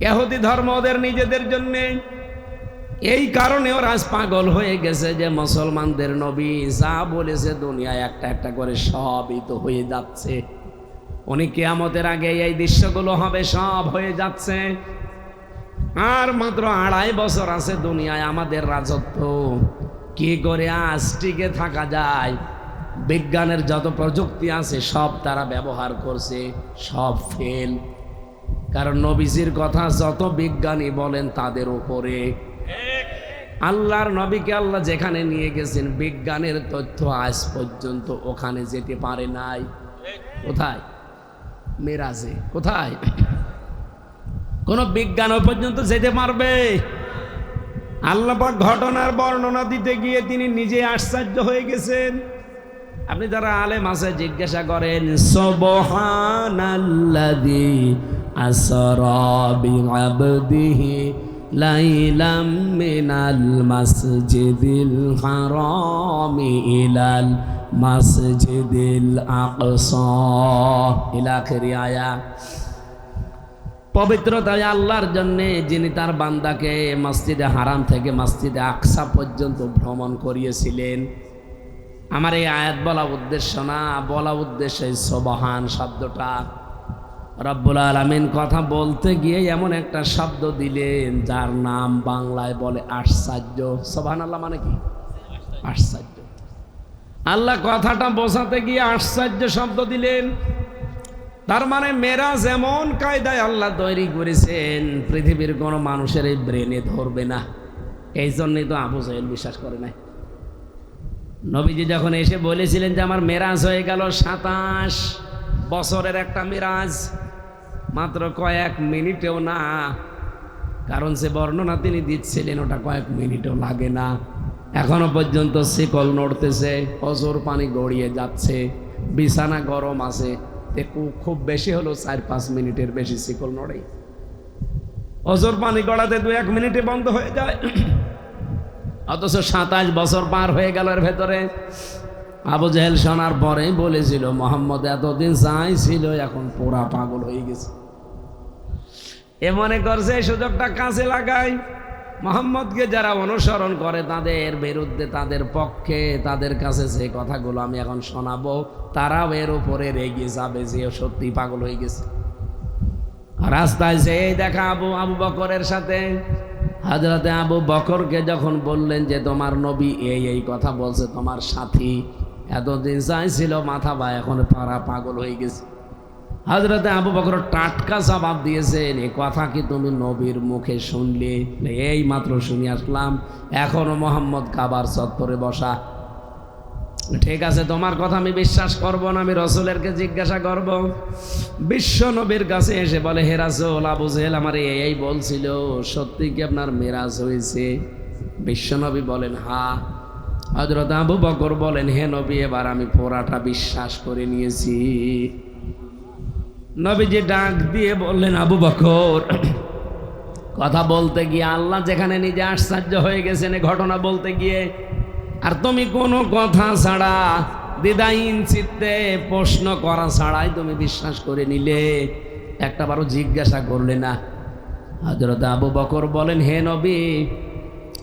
ইহুদি ধর্ম ওদের নিজেদের জন্য। এই কারণে ওরা আজ পাগল হয়ে গেছে যে মুসলমানদের নবী যা বলেছে দুনিয়ায় একটা একটা করে সবই তো হয়ে যাচ্ছে। উনি কিয়ামতের আগে এই দৃশ্যগুলো হবে, সব হয়ে যাচ্ছে। আর মাত্র 2.5 বছর আছে দুনিয়ায় আমাদের রাজত্ব। কি করে আজ টিকে থাকা যায়? বিজ্ঞানের যত প্রযুক্তি আছে সব তারা ব্যবহার করছে, সব ফেল। কারণ নবীজির কথা যত বিজ্ঞানী বলেন তাদের উপরে। আল্লাহর নবীকে আল্লাহ যেখানে নিয়ে গেছেন বিজ্ঞানের তথ্য আজ পর্যন্ত ওখানে যেতে পারে নাই। কোথায়? মেরাজে। কোথায়? কোন বিজ্ঞান পর্যন্ত যেতে পারবে? আল্লাহ পাক ঘটনার বর্ণনা দিতে গিয়ে তিনি নিজে আশ্চর্য হয়ে গেছেন। আপনি যারা আলেম আছে জিজ্ঞাসা করেন, সুবহানাল্লাযী আসরা বিআবদিহি লাইলাম মিনাল মাসজিদিল হারামি ইলাল মাসজিদিল আকসা ইলা আখিরি আয়াত। পবিত্রতা আল্লাহর জন্য যিনি তার বান্দাকে মসজিদে হারাম থেকে মসজিদে আকসা পর্যন্ত ভ্রমণ করিয়েছিলেন। আমার এই আয়াত বলা উদ্দেশ্য না, বলা উদ্দেশ্য সুবহান শব্দটা। রব্বুল আলামিন কথা বলতে গিয়ে এমন একটা শব্দ দিলেন যার নাম বাংলায় বলে আশ্চর্য। সুবহানাল্লাহ মানে কি? আশ্চর্য। আল্লাহ কথাটা বোঝাতে গিয়ে আশ্চর্য শব্দ দিলেন। তার মানে মেরাজ এমন কায়দায় আল্লাহ তৈরি করেছেন পৃথিবীর কোনো মানুষের এই ব্রেনে ধরবে না। এই জন্যই তো আবু জাহেল বিশ্বাস করে নাই। নবীজি যখন এসে বলেছিলেন যে আমার মেরাজ হয়ে গেল 27 বছরের একটা মেরাজ, মাত্র কয়েক মিনিটেও না। কারণ সে বর্ণনা তিনি দিচ্ছিলেন ওটা কয়েক মিনিটও লাগে না। এখনো পর্যন্ত শিকল নড়তেছে, অজর পানি গড়িয়ে যাচ্ছে, বিছানা গরম আছে। খুব বেশি হলো 4-5 মিনিটের বেশি শিকল নড়ে। অজর পানি গড়াতে 2-1 মিনিটে বন্ধ হয়ে যায়। অথচ 27 বছর পার হয়ে গেল এর ভেতরে। আবু জাহেল শোনার পরেই বলেছিল মোহাম্মদ এতদিন যাই ছিল এখন পুরা পাগল হয়ে গেছে। এ মনে করছে এই সুযোগটা কাজে লাগাই। মোহাম্মদকে যারা অনুসরণ করে তাদের বিরুদ্ধে, তাদের পক্ষে, তাদের কাছে যে কথাগুলো আমি এখন শোনাবো তারাও এর উপরে রেগে যাবে যে সত্যি পাগল হয়ে গেছে। রাস্তায় যেই দেখা আবু বকরের সাথে হযরতে আবু বকরকে যখন বললেন যে তোমার নবী এই কথা বলছে, তোমার সাথী এতদিন চাইছিল মাথা বা এখন পারা পাগল হয়ে গেছে। হযরতে আবু বকর টাটকা জবাব দিয়েছেন, এই কথা কি তুমি নবীর মুখে শুনলে? এই মাত্র শুনে আসলাম, এখনো মোহাম্মদ কাবার চত্বরে বসা। ঠিক আছে, তোমার কথা আমি বিশ্বাস করব না, আমি রাসূলেরকে জিজ্ঞাসা করব। বিশ্ব নবীর কাছে এসে বলে, হে রাসূল, আবু জাহেল আমার এই বলছিল, সত্যি কি আপনার মেরাজ হয়েছে? বিশ্ব নবী বলেন হ্যাঁ। হযরত আবু বকর বলেন, হে নবী, এবার আমি পুরাটা বিশ্বাস করে নিয়েছি। নবীজি ডাক দিয়ে বললেন, আবু বকর, কথা বলতে গিয়ে আল্লাহ যেখানে নিজে আশ্চর্য হয়ে গেছেন এই ঘটনা বলতে গিয়ে, আর তুমি কোনো কথা ছাড়া দ্বিধাহীন চিত্তে প্রশ্ন করা ছাড়াই তুমি বিশ্বাস করে নিলে, একটাবারও জিজ্ঞাসা করলে না। হযরত আবু বকর বলেন, হে নবী,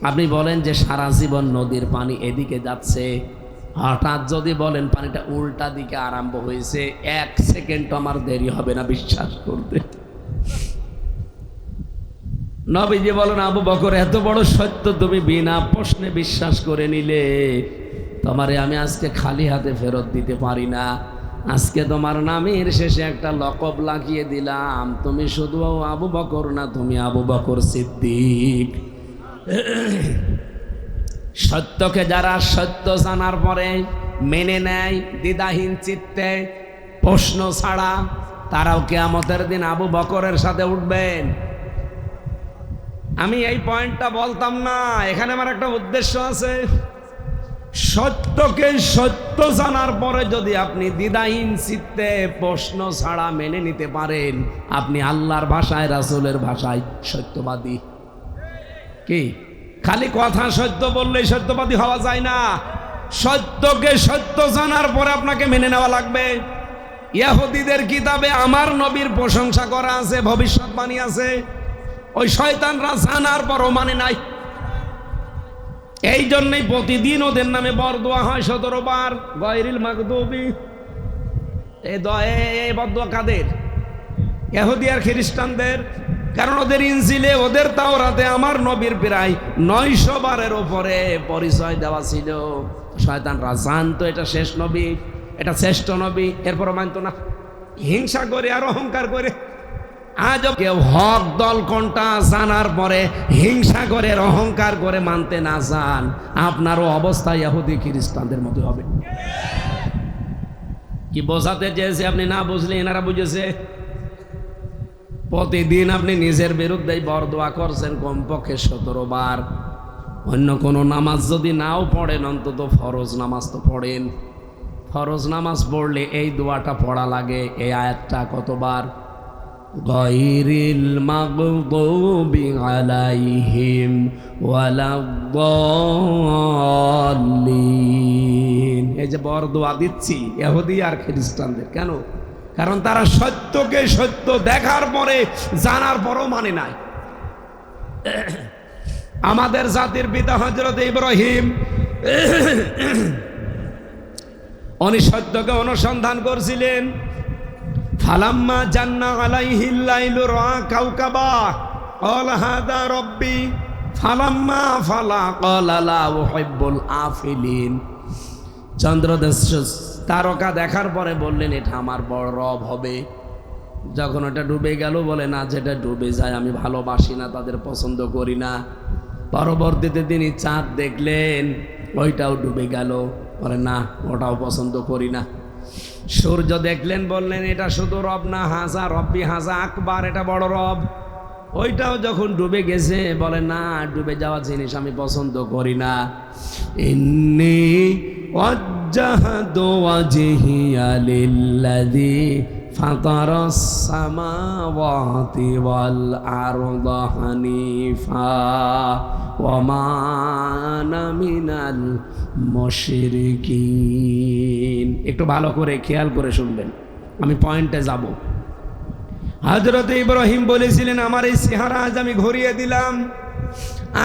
আপনি বলেন যে সারা জীবন নদীর পানি এদিকে যাচ্ছে, হঠাৎ যদি বলেন পানিটা উল্টা দিকে আরম্ভ হয়েছে, 1 সেকেন্ড আমার দেরি হবে না বিশ্বাস করতে। নবীজি বলেন, আবু বকর, এত বড় সত্য তুমি বিনা প্রশ্নে বিশ্বাস করে নিলে, তোমারে আমি আজকে খালি হাতে ফেরত দিতে পারি না। আজকে তোমার নামের শেষে একটা লকব লাগিয়ে দিলাম, তুমি শুধু আবু বকর না, তুমি আবু বকর সিদ্দিক। সত্যকে যারা সত্য জানার পরে মেনে নেয় দ্বিধাহীন চিত্তে প্রশ্ন ছাড়া, তারাও কিয়ামতের দিন আবু বকরের সাথে উঠবেন। আমি এই পয়েন্টটা বলতাম না, এখানে আমার একটা উদ্দেশ্য আছে। সত্যকে সত্য জানার পরে যদি আপনি দ্বিধাহীন চিত্তে প্রশ্ন ছাড়া মেনে নিতে পারেন, আপনি আল্লাহর ভাষায়, রাসূলের ভাষায় সত্যবাদী। কি খালি কথা সত্য বললেই সত্যবাদী হওয়া যায় না, সত্যকে সত্য জানার পরে আপনাকে মেনে নেওয়া লাগবে। ইহুদিদের কিতাবে আমার নবীর প্রশংসা করা আছে, ভবিষ্যৎবাণী আছে। ওই শয়তানরা জানার পরও মানে নাই। এই জন্যই প্রতিদিন ওদের নামে বরদোয়া হয় 17 বার, গায়রিল মাগদুবি। এই বরদোয়া কাদের? ইহুদি আর খ্রিস্টানদের। কারণ ওদের ইনজিলে, ওদের তাওরাতে আমার নবীর প্রায় 900 বারের উপরে পরিচয় দেওয়া ছিল। শয়তানরা জানতো এটা শেষ নবী, এটা শ্রেষ্ঠ নবী, এরপরও মানতো না, হিংসা করে আর অহংকার করে। আজ কেউ হক দল কোনটা জানার পরে হিংসা করে আর অহংকার করে মানতে না চান, আপনারও অবস্থা ইহুদি খ্রিস্টানদের মতো হবে। কি বোঝাতে চেয়েছে আপনি না বুঝলে এনারা বুঝেছে। প্রতিদিন আপনি নিজের বিরুদ্ধেই বরদোয়া করছেন কমপক্ষে 17 বার। অন্য কোনো নামাজ যদি নাও পড়েন, অন্তত ফরজ নামাজ তো পড়েন। ফরজ নামাজ পড়লে এই দোয়াটা পড়া লাগে। এই আয়াতটা কতবার? গায়রিল মাগদুবি আলাইহিম ওয়ালাদ-দাল্লিন। এই যে বরদোয়া দিচ্ছি ইহুদি আর খ্রিস্টানদের, কেন? কারণ তারা সত্যকে সত্য দেখার পরে জানার পরও মানে নাই। আমাদের জাতির পিতা হযরত ইব্রাহিম, উনি সত্যকে অনুসন্ধান করছিলেন। ফালাম্মা জান্না আলাইহিল লাইলু রা কাওকাবা ক্বালা হাদা রাব্বি ফালাম্মা ফালা ক্বালা লা উহিব্বুল আফিলিন। চন্দ্রদেশ তারকা দেখার পরে বললেন এটা আমার বড় রব হবে। যখন ওটা ডুবে গেল বলে না, যেটা ডুবে যায় আমি ভালোবাসি না, তাদের পছন্দ করি না। পরবর্তীতে তিনি চাঁদ দেখলেন, ওইটাও ডুবে গেল, বলে না ওটাও পছন্দ করি না। সূর্য দেখলেন, বললেন এটা শুধু রব না, হাজা রব্বি হাজা আকবার, এটা বড় রব। ওইটাও যখন ডুবে গেছে বলে না, ডুবে যাওয়া জিনিস আমি পছন্দ করি না। ইন্নী ওয়াজ্জাহতু ওয়াজহিয়া লিল্লাযী ফাতারাস সামাওয়াতি ওয়াল আরদা হানিফা ওয়া মা আনা মিনাল মুশরিকিন। একটু ভালো করে খেয়াল করে শুনবেন, আমি পয়েন্টে যাব। হযরত ইব্রাহিম বলেছিলেন আমার এই চেহারা আজ আমি ঘুরিয়ে দিলাম।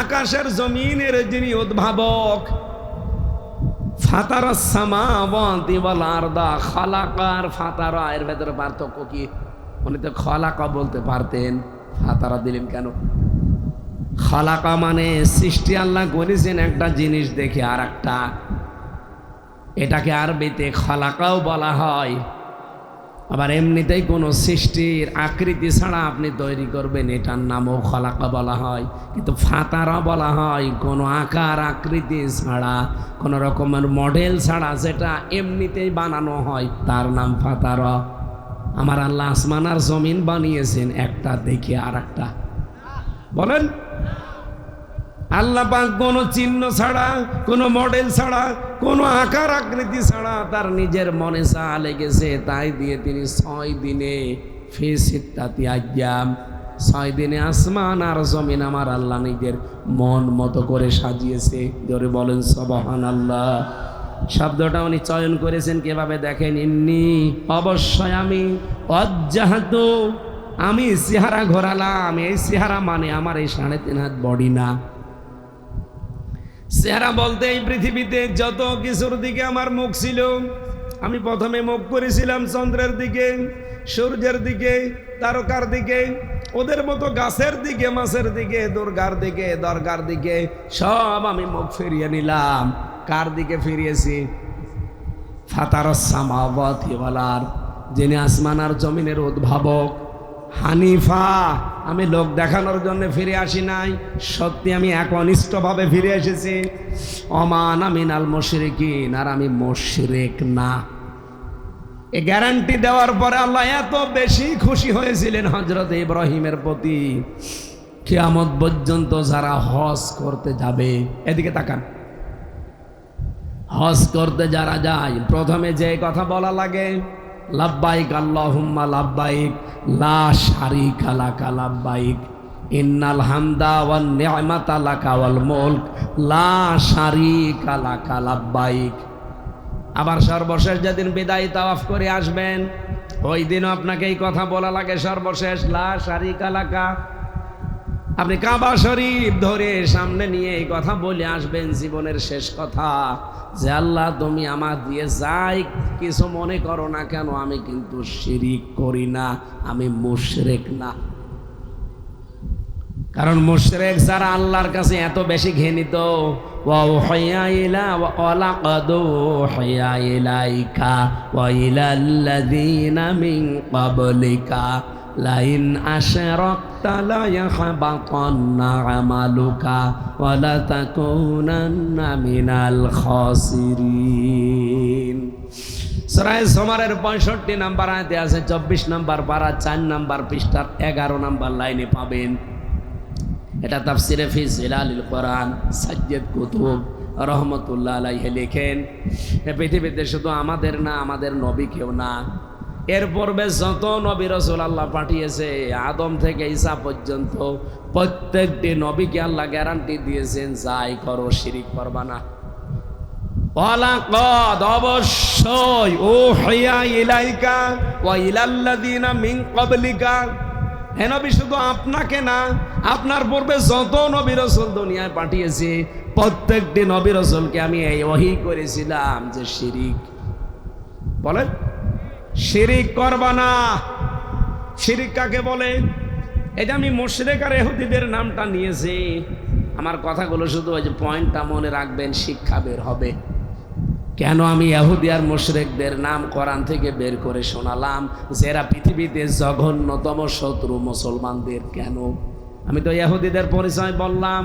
আকাশের জমিনের যিনি উদ্ভাবক, ফাতারাস সামাওয়াতি ওয়াল আরদা, খালাকা আর ফাতারা এর ভেতরে পার্থক্য কি? উনি তো খালাকা বলতে পারতেন, ফাতারা দিলেন কেন? খালাকা মানে সৃষ্টি আল্লাহ করেছেন একটা জিনিস দেখে আর একটা, এটাকে আরবিতে খালাকাও বলা হয়। আবার এমনিতেই কোনো সৃষ্টির আকৃতি ছাড়া আপনি তৈরি করবেন, এটার নামও খালাকা বলা হয়। কিন্তু ফাতারা বলা হয় কোনো আকার আকৃতি ছাড়া, কোনো রকমের মডেল ছাড়া যেটা এমনিতেই বানানো হয়, তার নাম ফাতারা। আমার আল্লাহ আসমান আর জমিন বানিয়েছেন একটা দেখে আর একটা। বলেন আল্লাহ পাক কোনো চিহ্ন ছাড়া, কোনো মডেল ছাড়া, কোনো আকার আকৃতি ছাড়া তার নিজের মনে চা লেগেছে, তাই দিয়ে তিনি 6 দিনে ফি সিত্তাতি আইয়াম, 6 দিনে আসমান আর জমিন আমার আল্লাহ নিজের মন মতো করে সাজিয়েছে। ধরে বলেন সুবহানাল্লাহ। শব্দটা উনি চয়ন করেছেন কিভাবে দেখেন, ইন্নি অবশ্যই আমি, ওয়াজ্জাহতু আমি চেহারা ঘোরালাম। এই চেহারা মানে আমার এই 3.5 হাত বডি না। চেহারা বলতে এই পৃথিবীতে যত কিছুর দিকে আমার মুখ ছিল, আমি প্রথমে মুখ করেছিলাম চন্দ্রের দিকে, সূর্যের দিকে, তারকার দিকে, ওদের মতো গাছের দিকে, মাছের দিকে, দুর্গার দিকে, দরগার দিকে, সব আমি মুখ ফিরিয়ে নিলাম। কার দিকে ফিরিয়েছি? ফাতারাস সামাওয়াতি ওয়াল আরদ, যিনি আসমান আর জমিনের উদ্ভাবক। হানিফা, আমি লোক দেখানোর জন্য ফিরে আসি নাই, সত্যি আমি একনিষ্ঠভাবে ফিরে এসেছি। ওমা আনা মিনাল মুশরিকিন, আর আমি মুশরিক না। এই গ্যারান্টি দেওয়ার পরে আল্লাহ এত বেশি খুশি হয়েছিলেন হযরত ইব্রাহিমের প্রতি, কিয়ামত পর্যন্ত যারা হজ করতে যাবে, এদিকে তাকান, হজ করতে যারা যায় প্রথমে যে কথা বলা লাগে, লাব্বাইক আল্লাহুম্মা লাব্বাইক লা শারীকা লাকা লাব্বাইক ইন্নাল হামদা ওয়ান নি'মাতা লাকা ওয়াল মুলক লা শারীকা লাকা লাব্বাইক। আবার সর্বশেষ যেদিন বিদায় তাওয়াফ করে আসবেন, ওই দিনও আপনাকে এই কথা বলা লাগে সর্বশেষ, লা শারীকা লাকা। আপনি কাবা শরীফ ধরে সামনে নিয়ে এই কথা বলে আসবেন জীবনের শেষ কথা, যে আল্লাহ তুমি আমার দিয়ে যাই কিছু মনে করো না কেন, আমি কিন্তু শিরিক করি না, আমি মুশরিক না। কারণ মুশরিক যারা আল্লাহর কাছে এত বেশি ঘৃণিত, ওয়া উহিয়া ইলা ওয়া লাকাদ উহিয়া ইলাইকা ওয়া ইলাল্লাযীনা মিন ক্বাবলিকা লাইন আশরাকতা লা ইয়াহবাতান্না আমালুকা ওয়া লা তাকুনান্না মিনাল খাসিরিন। সূরা জুমারের 65 নম্বর আয়াতে আছে, 24 নম্বর পারা 4 নম্বর পৃষ্ঠার 11 নম্বর লাইনে পাবেন। এটা তাফসিরে ফি জিলালিল কোরআন সাজ্জাদ কুতুব রহমতুল্লাহ আলাইহি লেখেন, পৃথিবীতে শুধু আমাদের না, আমাদের নবীকেও না, এর পূর্বে যত নবী রাসূল আল্লাহ পাঠিয়েছে আদম থেকে ঈসা পর্যন্ত প্রত্যেকটি নবীকে আল্লাহ গ্যারান্টি দিয়েছেন, যাই করো শিরিক করবা না। ওয়ালাকাদ অবশ্যই উহিয়া ইলাইকা ওয়া ইলাল্লাযীনা মিন ক্বাবলিকা, হে নবী শুধু আপনাকে না, আপনার পূর্বে যত নবী রাসূল দুনিয়ায় পাঠিয়েছি প্রত্যেকটি নবী রাসূলকে আমি এই ওহী করেছিলাম যে শিরিক, বলেন শিরিক করবা না। শিরিক কাকে বলে? এটা আমি মুশরিক আর ইহুদিদের নামটা নিয়েছি। আমার কথাগুলো শুধু ওই যে পয়েন্টটা মনে রাখবেন, শিক্ষা বের হবে। কেন আমি ইহুদি আর মুশরিকদের নাম কোরআন থেকে বের করে শোনালাম, যারা পৃথিবীতে জঘন্যতম শত্রু মুসলমানদের? কেন? আমি তো ইহুদিদের পরিচয় বললাম,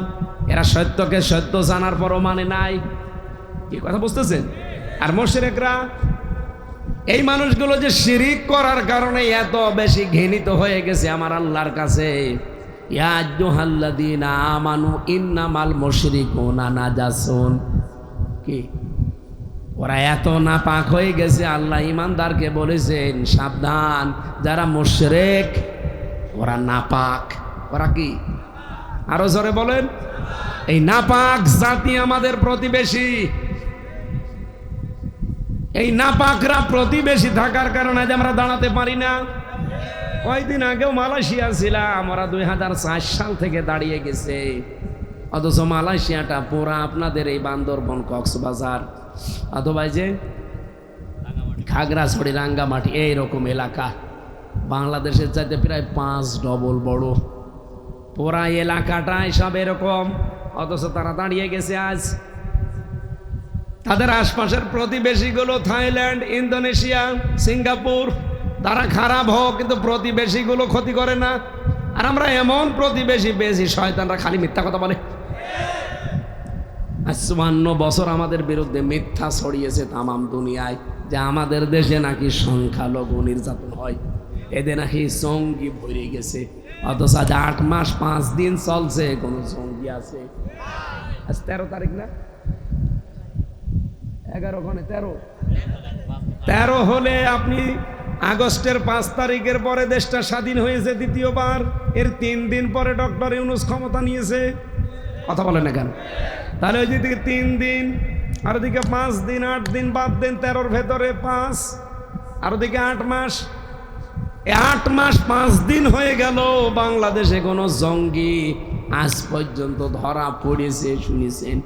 এরা সত্যকে সত্য জানার পরও মানে নাই। কি কথা বুঝতেছেন? আর মুশরিকরা, এই মানুষগুলো যে শিরিক করার কারণে এত বেশি ঘৃণিত হয়ে গেছে আমার আল্লাহর কাছে। ইয়া আইয়ুহাল্লাযীনা আমানু ইন্নামাল মুশরিকুনা নাজাসুন, কি ওরা এত নাপাক হয়ে গেছে, আল্লাহ ইমানদারকে বলেছেন সাবধান, যারা মুশরিক ওরা নাপাক। ওরা কি? আরো জোরে বলেন। এই নাপাক জাতি আমাদের প্রতিবেশী। এই নাপাকরা প্রতিবেশী থাকার কারণে আজ আমরা দাঁড়াতে পারি না। কয়েকদিন আগেও মালয়েশিয়া ছিলাম, ওরা 2004 সাল থেকে দাঁড়িয়ে গেছে, অথচ মালয়েশিয়াটা পুরা আপনাদের এই বান্দরবন, কক্সবাজার অথবা যে খাগড়াছড়ি, রাঙ্গামাটি এইরকম এলাকা বাংলাদেশের চাইতে প্রায় 5 ডবল বড়। পুরা এলাকাটাই সব এরকম, অথচ তারা দাঁড়িয়ে গেছে আজ। তাদের আশপাশের প্রতিবেশীগুলো থাইল্যান্ড, ইন্দোনেশিয়া, সিঙ্গাপুর, তারা খারাপ হোক কিন্তু প্রতিবেশীগুলো ক্ষতি করে না। আর আমরা এমন প্রতিবেশী পেয়েছি, শয়তানরা খালি মিথ্যা কথা বলে। 54 বছর আমাদের বিরুদ্ধে মিথ্যা ছড়িয়েছে তামাম দুনিয়ায়, যে আমাদের দেশে নাকি সংখ্যালঘু নির্যাতন হয়, এদের নাকি জঙ্গি ভরে গেছে। অথচ আজ 8 মাস 5 দিন চলছে, কোনো জঙ্গি আছে? আজ 13 তারিখ না, 11 ওখানে 13 হলে আপনি আগস্টের 5 তারিখের পরে দেশটা স্বাধীন হয়েছে দ্বিতীয়বার, এর 3 দিন পরে ডক্টর ইউনূস ক্ষমতা নিয়েছে। কথা বলে না কেন? তাহলে ওই দিকে 3 দিন, আর ওদিকে 5 দিন, 8 দিন বাদ দেন, 13-র ভেতরে 5, আর ওদিকে 8 মাস। 8 মাস 5 দিন হয়ে গেল, বাংলাদেশে কোনো জঙ্গি আজ পর্যন্ত ধরা পড়েছে শুনেছেন?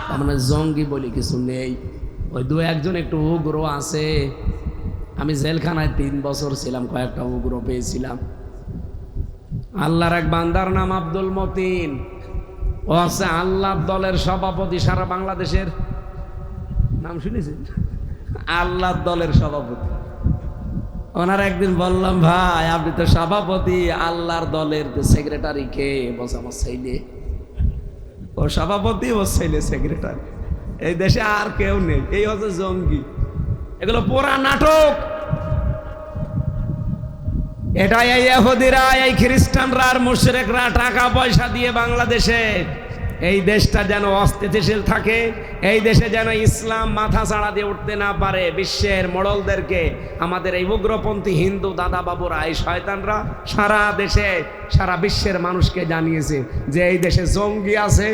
তার মানে জঙ্গি বলে কিছু নেই। ওই 2-1 একটু উগ্র আছে। আমি জেলখানায় 3 বছর ছিলাম, কয়েকটা উগ্র পেয়েছিলাম। আল্লাহর এক বান্দার নাম আব্দুল মতিন, ও আছে আল্লাহর দলের সভাপতি সারা বাংলাদেশের। নাম শুনেছেন? আল্লাহর দলের সভাপতি। ওনার একদিন বললাম, ভাই আপনি তো সভাপতি, আল্লাহর দলের সেক্রেটারি কে? বলছে আমার ছেলে। ও সভাপতি, ও ছেলে সেক্রেটারি। এই দেশে আর কেউ নেই। এই হচ্ছে জঙ্গি। এগুলো পুরা নাটক। এটা এই ইহুদিরা, এই খ্রিস্টানরা আর মুশরিকরা টাকা পয়সা দিয়ে বাংলাদেশে এই দেশটা যেন অস্থিতিশীল থাকে, এই দেশে যেন ইসলাম মাথা চাড়া দিয়ে উঠতে না পারে। বিশ্বের মোড়লদেরকে আমাদের এই উগ্রপন্থী হিন্দু দাদা বাবুরা, এই শয়তানরা সারা দেশে, সারা বিশ্বের মানুষকে জানিয়েছে যে এই দেশে জঙ্গি আছে।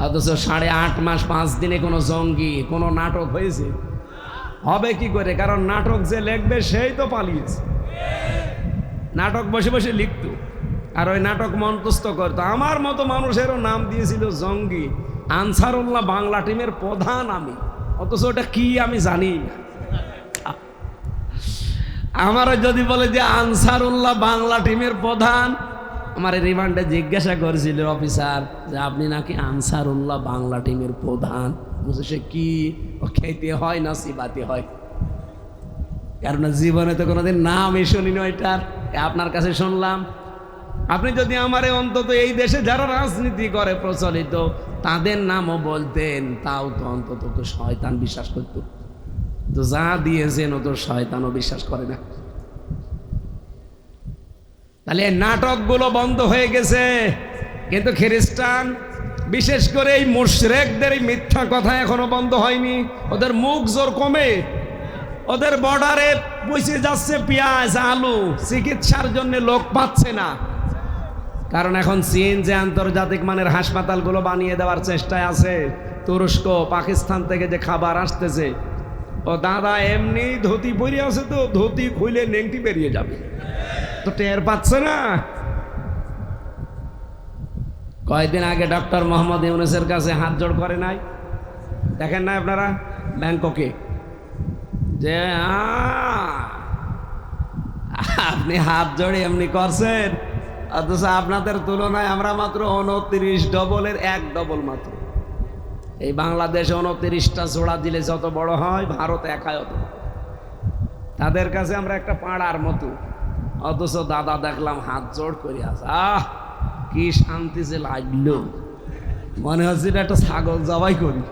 অথচ 8.5 মাস 5 দিনে কোনো জঙ্গি, কোনো নাটক হয়েছে? হবে কি করে? কারণ নাটক যে লিখবে সেই তো পালিয়েছে। নাটক বসে বসে লিখত, আর ওই নাটক মঞ্চস্থ করতো। আমার মতো মানুষেরও নাম দিয়েছিল জঙ্গি। আনসারুল্লাহ বাংলা টিমের প্রধান আমি, অথচ ওটা কি আমি জানি না। আমারও যদি বলে যে আনসারুল্লাহ বাংলা টিমের প্রধান, আমার রিমান্ডে জিজ্ঞাসা করেছিল অফিসার যে আপনি নাকি আনসারুল্লাহ বাংলা টিমের প্রধান। বুঝে সে কি, ও খেতে হয় না সিবাতে হয়, কারণ জীবনে তো কোনোদিন নামই শুনিনি ওইটার, আপনার কাছে শুনলাম। আপনি যদি আমারে অন্তত এই দেশে যারা রাজনীতি করে প্রচলিত তাদের নামও বলতেন, তাও তো অন্তত তো শয়তান বিশ্বাস করতো। তো যা দিয়েছেন ও তো শয়তানও বিশ্বাস করে না। তাহলে নাটকগুলো বন্ধ হয়ে গেছে, কিন্তু খ্রিস্টান বিশেষ করে এই মুশরিকদের এই মিথ্যা কথা এখনো বন্ধ হয়নি। ওদের মুখ জোর কমে, ওদের বর্ডারে পৌঁছে যাচ্ছে পেঁয়াজ আলু, চিকিৎসার জন্য লোক পাচ্ছে না। কারণ এখন চীন যে আন্তর্জাতিক মানের হাসপাতালগুলো বানিয়ে দেওয়ার চেষ্টায় আছে, তুরস্ক পাকিস্তান থেকে যে খাবার আসতেছে, ও দাদা এমনি ধুতি পরে আছে, তো ধুতি খুলে নেংটি বেরিয়ে যাবে, তো টের পাচ্ছে না। কয়েকদিন আগে ডক্টর মোহাম্মদ ইউনূসের কাছে হাত জোড় করে নাই, দেখেন না আপনারা ব্যাংককে, যে আপনি হাত জোড়ে এমনি করছেন, অথচ আপনাদের তুলনায় আমরা মাত্র 29 ডবলের 1 ডবল মাত্র। এই বাংলাদেশে 29টা জোড়া দিলে যত বড় হয়, ভারত একাই অত। তাদের কাছে আমরা একটা পাড়ার মতো, অথচ দাদা দেখলাম হাত জোড় করে আছে। কি শান্তি যে লাগলো, মনে হচ্ছে একটা ছাগল জবাই করি।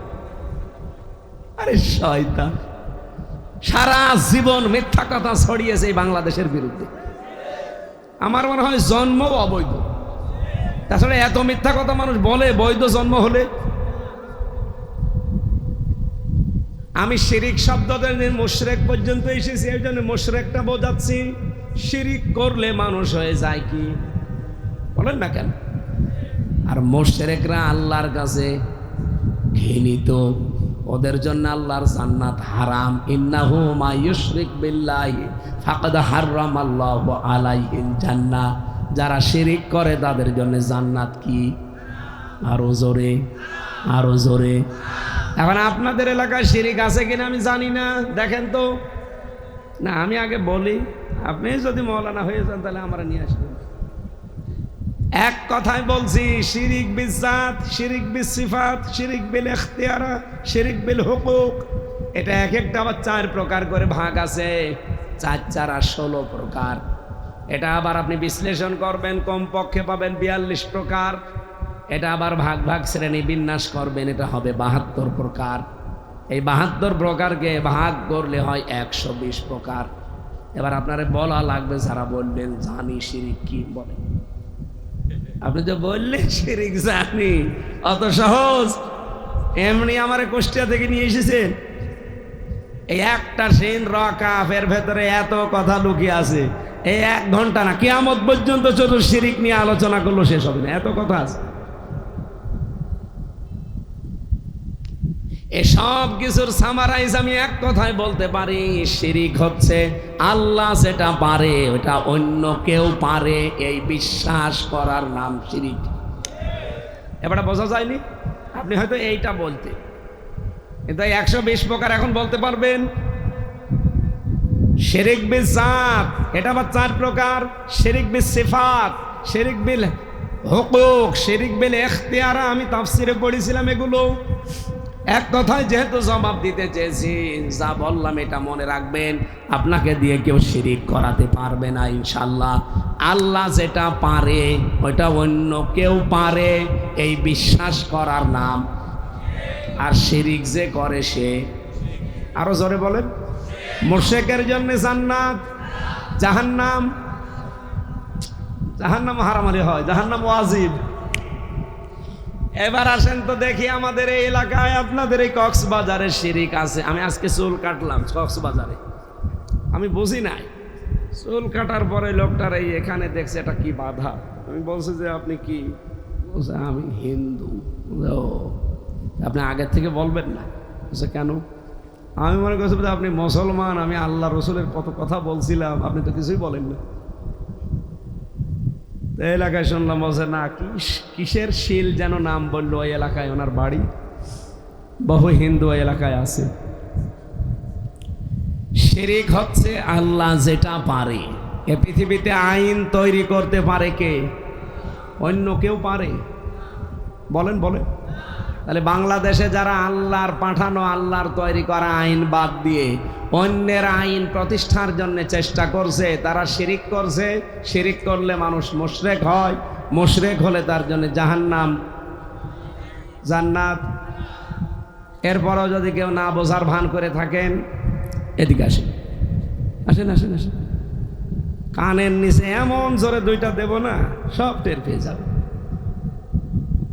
আরে শয়তান, সারা জীবন মিথ্যা কথা ছড়িয়েছে এই বাংলাদেশের বিরুদ্ধে। আমার মনে হয় জন্ম অবৈধ, তাছাড়া এত মিথ্যা কথা মানুষ বলে বৈধ জন্ম হলে। আমি শিরিক শব্দটা মুশরিক পর্যন্ত এসেছি, এই জন্য মুশরিকটা বোঝাচ্ছি। শিরিক করলে মানুষ হয়ে যায় কি, বলেন না কেন? আর মুশরিকরা আল্লাহর কাছে ঘৃণিত, ওদের জন্য আল্লাহর জান্নাত হারাম। ইন্নাহু মা ইউশরিক বিল্লাহি ফাকাদ হারামাল্লাহু আলাইহিল জান্নাহ। যারা শিরিক করে তাদের জন্য জান্নাত কি? আরো জোরে, আরো জোরে। এখন আপনাদের এলাকায় শিরিক আছে কিনা আমি জানি না, দেখেন তো। না আমি আগে বলি, আপনি যদি মৌলানা হয়ে যান তাহলে আমরা নিয়ে আসবেন। এক কথায় বলছি, শিরিক বিল জাত, শিরিক বিল সিফাত, শিরিক বিল ইখতিয়ারা, শিরিক বিল হুকুক, এটা এক একটা আবার 4 প্রকার করে ভাগ আছে। 4 4 আর 16 প্রকার। এটা আবার আপনি বিশ্লেষণ করবেন, কমপক্ষে পাবেন 42 প্রকার। এটা আবার ভাগ ভাগ শ্রেণী বিন্যাস করবেন, এটা হবে 72 প্রকার। এই 72 প্রকারকে ভাগ করলে হয় 120 প্রকার। এবার আপনারে বলা লাগবে, যারা বললেন জানি শিরিক কি, বলেন। আপনি যে বললেন শিরিক জানি, অত সহজ এমনি আমার কুষ্টিয়া থেকে নিয়ে এসেছেন? এই একটা সিন রকাফ, এর ভেতরে এত কথা লুকিয়ে আছে। এই 1 ঘন্টা না, কিয়ামত পর্যন্ত শুধু শিরিক নিয়ে আলোচনা করলো শেষ হবে না, এত কথা আছে। এসব কিছুর সামারাইজ আমি এক কথায় বলতে পারি, শিরিক হচ্ছে আল্লাহ যেটা পারে ওটা অন্য কেউ পারে, এই বিশ্বাস করার নাম শিরিক। এবারে বোঝা যায়নি? আপনি হয়তো এইটা বলতে, কিন্তু 120 প্রকার এখন বলতে পারবেন। শিরিক বিল জাত, এটা আবার 4 প্রকার। শিরিক বিল সিফাত, শিরিক বিল হুকুক, শিরিক বিল ইখতিয়ারা, আমি তাফসিরে পড়েছিলাম এগুলো। এক কথায় যেহেতু জবাব দিতে চেয়েছি, যা বললাম এটা মনে রাখবেন। আপনাকে দিয়ে কেউ শিরিক করাতে পারবে না ইনশাল্লাহ। আল্লাহ যেটা পারে ওটা অন্য কেউ পারে, এই বিশ্বাস করার নাম। আর শিরিক যে করে সে, আরো জোরে বলেন। মুশরিকের জন্য জান্নাত, জাহান্নাম। জাহান্নাম হারামারি হয়, জাহান্নাম ওয়াজিব। এবার আসেন তো দেখি আমাদের এই এলাকায়, আপনাদের এই কক্সবাজারে শিরিক আছে। আমি আজকে চুল কাটলাম কক্সবাজারে, আমি বুঝি নাই। চুল কাটার পরে লোকটার এই এখানে দেখছে এটা কি বাধা। আমি বলছি যে আপনি কি? বলছে আমি হিন্দু। ও, আপনি আগের থেকে বলবেন না? বলছে কেন? আমি মনে করছি আপনি মুসলমান, আমি আল্লাহ রসুলের কত কথা বলছিলাম, আপনি তো কিছুই বলেন না। তো এলাকায় শুনলাম বলছে না কিসের শিল যেন নাম বললো, ওই এলাকায় ওনার বাড়ি, বহু হিন্দু ওই এলাকায় আছে। শিরক হচ্ছে আল্লাহ যেটা পারে। এ পৃথিবীতে আইন তৈরি করতে পারে কে? অন্য কেউ পারে? বলেন বলেন। তাহলে বাংলাদেশে যারা আল্লাহর পাঠানো, আল্লাহর তৈরি করা আইন বাদ দিয়ে অন্যের আইন প্রতিষ্ঠার জন্য চেষ্টা করছে, তারা শিরিক করছে। শিরিক করলে মানুষ মুশরিক হয়, মুশরিক হলে তার জন্য জাহান্নাম, জান্নাত। এরপরও যদি কেউ না বোঝার ভান করে থাকেন, এদিকে আসেন, আসেন আসেন আসেন, কানের নিচে এমন জোরে দুইটা দেব না, সব টের পেয়ে যাবে।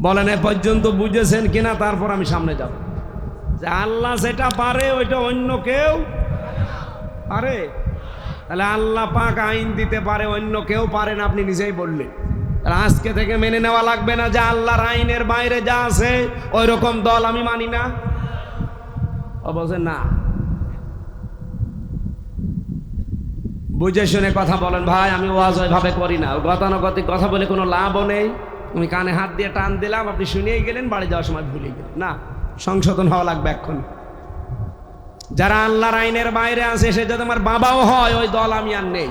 বলেন এ পর্যন্ত বুঝেছেন কিনা, তারপর আমি সামনে যাব। যে আল্লাহ যেটা পারে ওইটা অন্য কেউ পারে। তাহলে আল্লাহ পাক আইন দিতে পারে, অন্য কেউ পারে না, আপনি নিজেই বললেন। তাহলে আজকে থেকে মেনে নেওয়া লাগবে না যে আল্লাহর আইনের বাইরে যা আছে ওই রকম দল আমি মানি না। বলছেন না, বুঝে শুনে কথা বলেন ভাই। আমি ওয়াজ ওইভাবে করি না, গতানুগতিক কথা বলে কোনো লাভও নেই। আমি কানে হাত দিয়ে টান দিলাম, আপনি শুনিয়েই গেলেন, বাড়ি যাওয়ার সময় ভুলে গেলেন। না, সংশোধন হওয়া লাগবে এখন। যারা আল্লাহর আইনের বাইরে আছে, সে যদি আমার বাবাও হয়, ওই দল আমি আর নেই।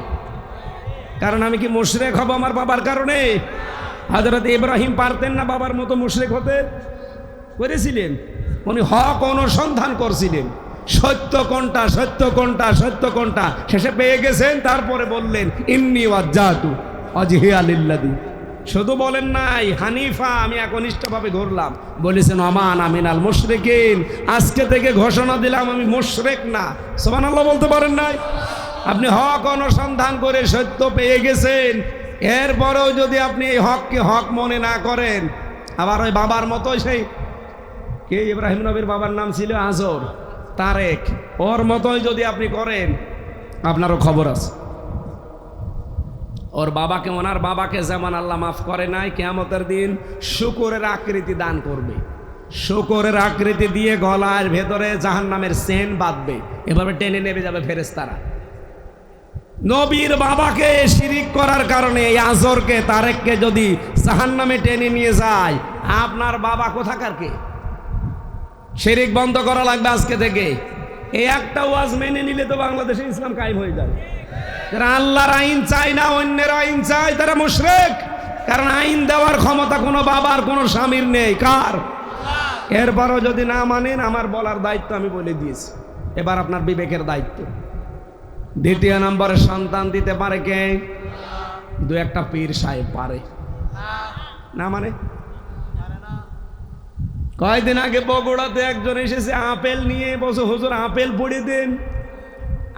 কারণ আমি কি মুশরিক হব আমার বাবার কারণে? হযরত ইব্রাহিম পারতেন না বাবার মতো মুশরিক হতে? করেছিলেন। উনি হক অনুসন্ধান করছিলেন, সত্য কোনটা সত্য কোনটা সত্য কোনটা, শেষে পেয়ে গেছেন। তারপরে বললেন ইন্নী ওয়াজ্জাহতু ওয়াজহিয়া লিল্লাযী। শুধু বলেন নাই হানিফা, আমি একনিষ্ঠভাবে ঘুরলাম। বলেছেন ওয়ামা মিনাল মুশরিকিন, আজকে থেকে ঘোষণা দিলাম আমি মুশরিক না। সুবহানাল্লাহ বলতে পারেন নাই? আপনি হক অনুসন্ধান করে সত্য পেয়ে গেছেন, এরপরেও যদি আপনি এই হককে হক মনে না করেন, আবার ওই বাবার মতো, সেই কে ইব্রাহিম নবীর বাবার নাম ছিল আজর, তারেক, ওর মতোই যদি আপনি করেন, আপনারও খবর আছে। ওর বাবাকে, ওনার বাবাকে যেমন আল্লাহ মাফ করে নাই, কিয়ামতের দিন শুকরের আকৃতি দান করবে। শুকরের আকৃতি দিয়ে গলার ভেতরে জাহান্নামের চেন বাঁধবে, এভাবে টেনে নেবে যাবে ফেরেশতারা। নবীর বাবাকে শিরিক করার কারণে এই আজরকে, তারেককে যদি জাহান্নামে টেনে নিয়ে যায়, আপনার বাবা কোথাকার কে? শিরিক বন্ধ করা লাগবে আজকে থেকে। এই একটা ওয়াজ মেনে নিলে তো বাংলাদেশে ইসলাম কায়েম হয়ে যাবে। যারা আল্লাহর আইন চায় না, অন্যের আইন চায়, তারা মুশরিক। কারণ আইন দেওয়ার ক্ষমতা কোনো বাবার, কোনো স্বামীর নেই। কার? এরপরও যদি না মানেন, আমার বলার দায়িত্ব আমি বলে দিয়েছি, এবার আপনার বিবেকের দায়িত্ব। দ্বিতীয় নম্বরে সন্তান দিতে পারে কে? দু একটা পীর সাহেব পারে না? মানে কয়েকদিন আগে বগুড়াতে একজন এসেছে আপেল নিয়ে, বলছে হুজুর আপেল পড়ে দেন।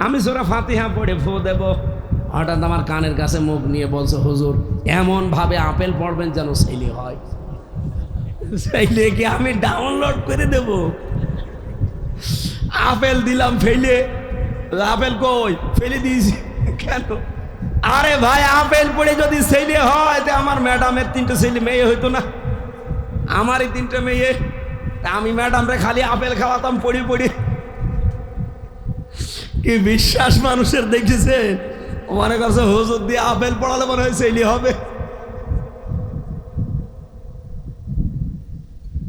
আমি সূরা ফাতিহা পড়ে ফু দেব, হঠাৎ আমার কানের কাছে মুখ নিয়ে বলছে হুজুর এমন ভাবে আপেল পড়বেন যেন ছেলে হয়। ছেলে কি আমি ডাউনলোড করে দেব? আপেল দিলাম ফেলে, আপেল কই ফেলে দিয়েছি কেন? আরে ভাই, আপেল পড়ে যদি ছেলে হয়, তো আমার ম্যাডামের 3টে ছেলে মেয়ে হইতো না? আমারই 3টে মেয়ে, আমি ম্যাডামরে খালি আপেল খাওয়াতাম পড়ি পড়ি। কি বিশ্বাস মানুষের দেখেছেন? মনে করছে হুজুর দিয়ে আপেল পড়ালে মনে হয় ছেলে হবে।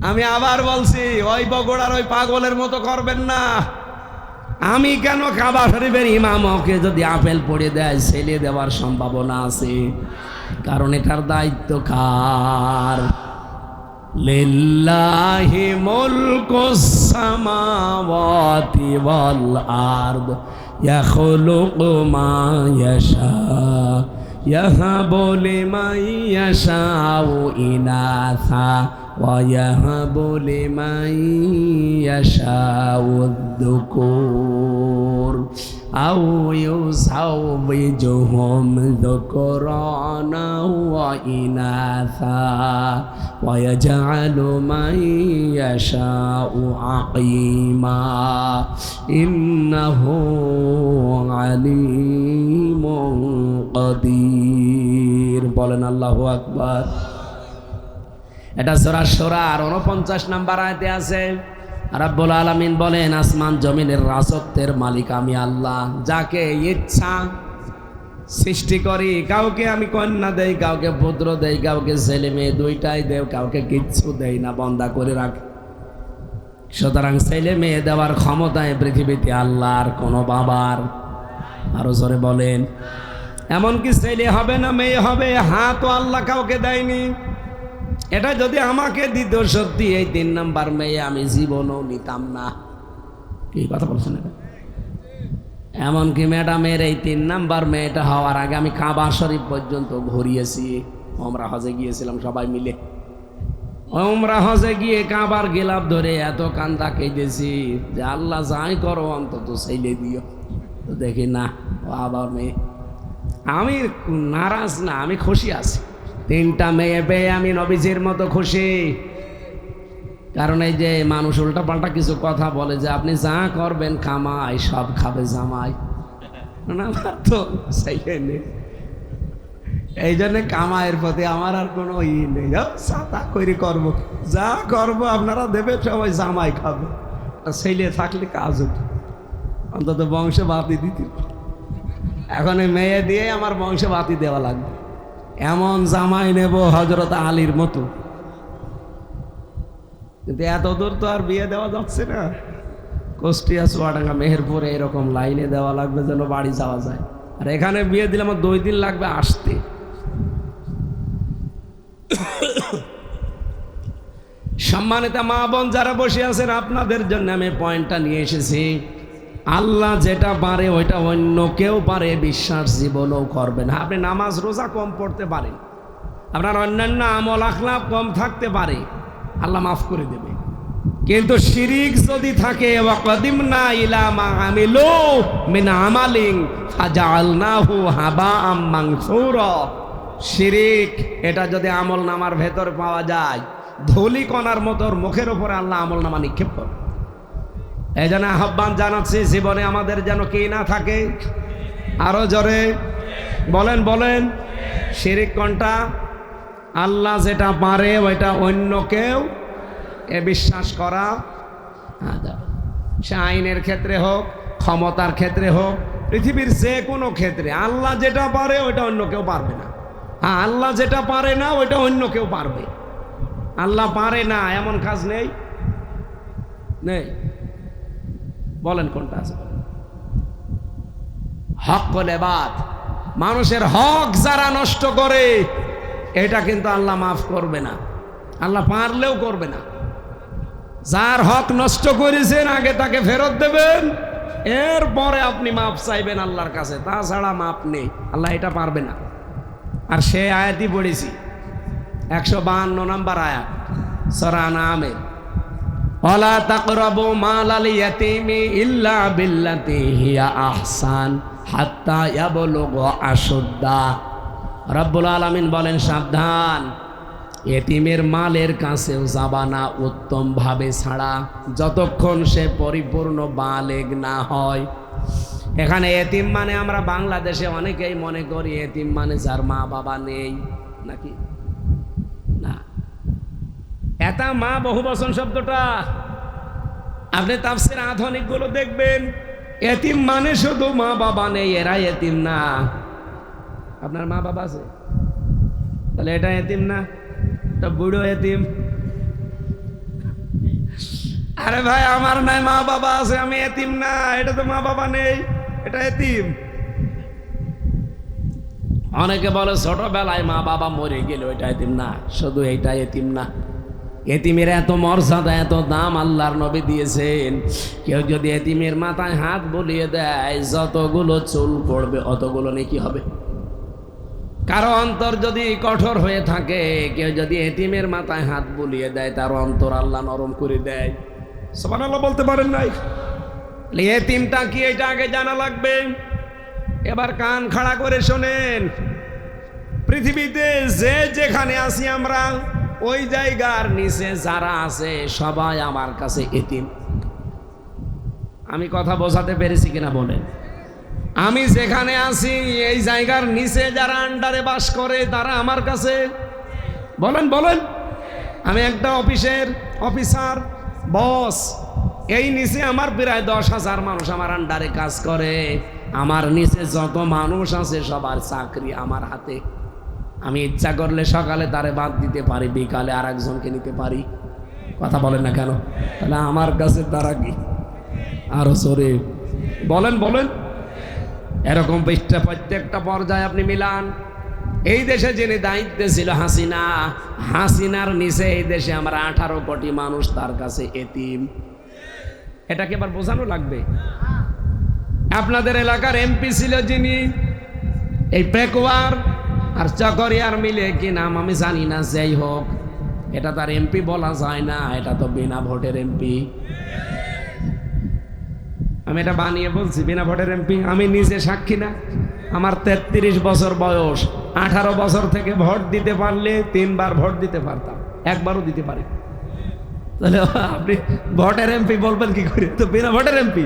আমি আবার বলছি, ওই বগুড়ার ওই পাগলের মতো করবেন না। আমি কেন কাবা শরীফের ইমামকে যদি আপেল পড়ে দেয়, ছেলে দেওয়ার সম্ভাবনা আছে। কারণ এটার দায়িত্ব কার? লিল্লাহি মুলকুস সামাওয়াতি ওয়াল আরদ ইয়াখলুকু মা ইয়াশা ইয়াহাবু লিমান ইয়াশাউ ইনাসা ওয়া ইয়াহাবু লিমান ইয়াশাউ যুকুর আও ইউযাওবিজুহুম যুকরানা ওয়া ইনাসা ওয়া ইয়াজআলু মান ইয়াশাউ আকীমা ইন্নাহু আলীমুন কাদির। বলেন আল্লাহু আকবার। এটা সূরা শুরার 49 নম্বর আয়াতে আছে। রাব্বুল আলামিন বলেন আসমান জমিনের রাজত্বের মালিক আমি আল্লাহ, যাকে ইচ্ছা সৃষ্টি করি, কাউকে আমি কন্যা দেই, কাউকে পুত্র দেই, কাউকে ছেলে মেয়ে দুইটাই দেও, কাউকে কিচ্ছু দেই না, বন্দা করে রাখি। সুতরাং ছেলে মেয়ে দেওয়ার ক্ষমতায় পৃথিবীতে আল্লাহর কোনো বাবার, আরো জোরে বলেন, এমনকি ছেলে হবে না মেয়ে হবে, হাতও আল্লাহ কাউকে দেয়নি। এটা যদি আমাকে দিত সত্যি এই 3 নাম্বার মেয়ে আমি জীবনও নিতাম না। কি কথা বলছেন? এমনকি ম্যাডামের এই 3 নাম্বার মেয়েটা হওয়ার আগে আমি কাবা শরীফ পর্যন্ত ঘুরিয়েছি। আমরা হজে গিয়েছিলাম সবাই মিলে, আমরা হজে গিয়ে কাবার গেলাপ ধরে এত কান্দা কেঁদেছি যে আল্লাহ যাই করো অন্তত ছেলে দিও। তো দেখি না, ও আবার মেয়ে। আমি নারাজ না, আমি খুশি আছি। 3টা মেয়ে পেয়ে আমি নবীজির মতো খুশি। কারণ এই যে মানুষ উল্টা পাল্টা কিছু কথা বলে যে আপনি যা করবেন কামাই, সব খাবে জামাই। না, আমার তো ছেলে নেই, এই জন্য কামাইয়ের প্রতি আমার আর কোনো ই নেই। সাতা করে করবো, যা করবো আপনারা দেবে, সবাই জামাই খাবে। ছেলে থাকলে কাজ হতো, অন্তত বংশে বাতি দিতে। এখন এই মেয়ে দিয়ে আমার বংশে বাতি দেওয়া লাগবে, এমন জামাই নেব হযরত আলীর মতো। কিন্তু এত দূর তো আর বিয়ে দেওয়া যাচ্ছে না। কুষ্টিয়া, চুয়াডাঙ্গা, মেহেরপুরে এরকম লাইনে দেওয়া লাগবে যেন বাড়ি যাওয়া যায়। আর এখানে বিয়ে দিলে আমার 2 দিন লাগবে আসতে। সম্মানিত মা বোন যারা বসে আছেন, আপনাদের জন্য আমি পয়েন্টটা নিয়ে এসেছি। আল্লাহ যেটা পারে ওইটা অন্য কেউ পারে বিশ্বাস জীবনও করবেন। আপনি নামাজ রোজা কম পড়তে পারেন, আপনার অন্যান্য আমল আখলাক কম থাকতে পারে, আল্লাহ মাফ করে দেবে। কিন্তু শিরিক যদি থাকে, ওয়াকাদিমনা ইলা মা আমিলু মিন আমালিন ফাজআলনাহু হাবাআম মানসুরা। শিরিক এটা যদি আমল নামার ভেতর পাওয়া যায়, ধুলি কণার মতো মুখের উপরে আল্লাহ আমল নামা নিক্ষেপ করে। এই জন্য আহ্বান জানাচ্ছি, জীবনে আমাদের যেন কি না থাকে, আরো জোরে বলেন বলেন। শিরিক কোনটা? আল্লাহ যেটা পারে ওইটা অন্য কেউ এ বিশ্বাস করা। সে আইনের ক্ষেত্রে হোক, ক্ষমতার ক্ষেত্রে হোক, পৃথিবীর যে কোনো ক্ষেত্রে আল্লাহ যেটা পারে ওইটা অন্য কেউ পারবে না। হ্যাঁ, আল্লাহ যেটা পারে না ওইটা অন্য কেউ পারবে। আল্লাহ পারে না এমন কাজ নেই, নেই। বলেন কোনটা আছে? হক লেবাদ, মানুষের হক যারা নষ্ট করে, এটা কিন্তু আল্লাহ মাফ করবে না, আল্লাহ পারলেও করবে না। যার হক নষ্ট করেছেন আগে তাকে ফেরত দেবেন, এরপরে আপনি মাফ চাইবেন আল্লাহর কাছে, তাছাড়া মাফ নেই। আল্লাহ এটা পারবে না। আর সে আয়াতই পড়েছি, 152 নম্বর আয়াত সূরা আনআমের, ওয়ালা তাকরাবু মালাল ইয়াতীমি ইল্লা বিল্লাতি হিয়া আহসান হাত্তা ইয়াবলুগা আশুদ্দা। রব্বুল আলামিন বলেন, সাবধান, এতিমের মালের কাছেও যাবা না উত্তম ভাবে ছাড়া, যতক্ষণ সে পরিপূর্ণ বালেগ না হয়। এখানে এতিম মানে আমরা বাংলাদেশে অনেকেই মনে করি এতিম মানে যার মা বাবা নেই, নাকি না? এটা মা বহুবচন শব্দটা আপনি তাফসীর আধুনিক গুলো দেখবেন, এতিম মানে শুধু মা বাবা নেই, এরা এতিম না। আপনার মা বাবা আছে, তাহলে এটা এতিম না, এটা বুড়ো এতিম। আরে ভাই, আমার নাই মা বাবা আছে, আমি এতিম না, এটা তো মা বাবা নেই, এটা এতিম। অনেকে বলে ছোটবেলায় মা বাবা মরে গেল, এটা এতিম না। শুধু এইটা এতিম না, এতিমের এত মর্যাদা, এত দাম আল্লাহর নবী দিয়েছেন। কেউ যদি এতিমের মাথায় হাত বুলিয়ে দেয়, যতগুলো চুল পড়বে অতগুলো নেকি হবে। কারো অন্তর যদি কঠোর হয়ে থাকে, কেউ যদি এতিমের মাথায় হাত বুলিয়ে দেয়, তার অন্তর আল্লাহ নরম করে দেয়। সুবহানাল্লাহ বলতে পারেন নাই? এতিমটা কি এটা আগে জানা লাগবে। এবার কান খাড়া করে শোনেন, পৃথিবীতে যে যেখানে আছি আমরা, ওই জায়গার নিচে যারা আছে সবাই আমার কাছে এতিম। আমি কথা বোঝাতে পেরেছি কিনা বলেন? আমি যেখানে আছি এই জায়গার নিচে যারা আন্ডারে বাস করে তারা আমার কাছে, বলেন বলেন। আমি একটা অফিসের অফিসার, বস, এই নিচে আমার প্রায় 10,000 মানুষ আমার আন্ডারে কাজ করে। আমার নিচে যত মানুষ আছে সবার চাকরি আমার হাতে। আমি ইচ্ছা করলে সকালে তারে বাদ দিতে পারি, বিকালে আর একজনকে নিতে পারি। কথা বলেন না কেন? তাহলে আমার কাছে তারা কি? আরো জোরে বলেন বলেন। এরকম প্রত্যেকটা পর্যায়ে আপনি মিলান। এই দেশে যিনি দায়িত্বে ছিল হাসিনা, হাসিনার নিচে এই দেশে আমরা 18 কোটি মানুষ তার কাছে এতিম। এটাকে এবার বোঝানো লাগবে। আপনাদের এলাকার এমপি ছিল যিনি, এই পেকুয়ার আর চকরিয়ার মিলে কি নাম আমি জানি না, যাই হোক এটা তার এমপি বলা যায় না, এটা তো বিনা ভোটের এমপি। আমি এটা বানিয়ে বলছি বিনা ভোটের এমপি। আমি নিজে সাক্ষী না, আমার 33 বছর বয়স। 18 বছর থেকে ভোট দিতে পারলে 3 বার ভোট দিতে পারতাম, একবারও দিতে পারি। তাহলে আপনি ভোটের এমপি বলবেন কি করে? তো বিনা ভোটের এমপি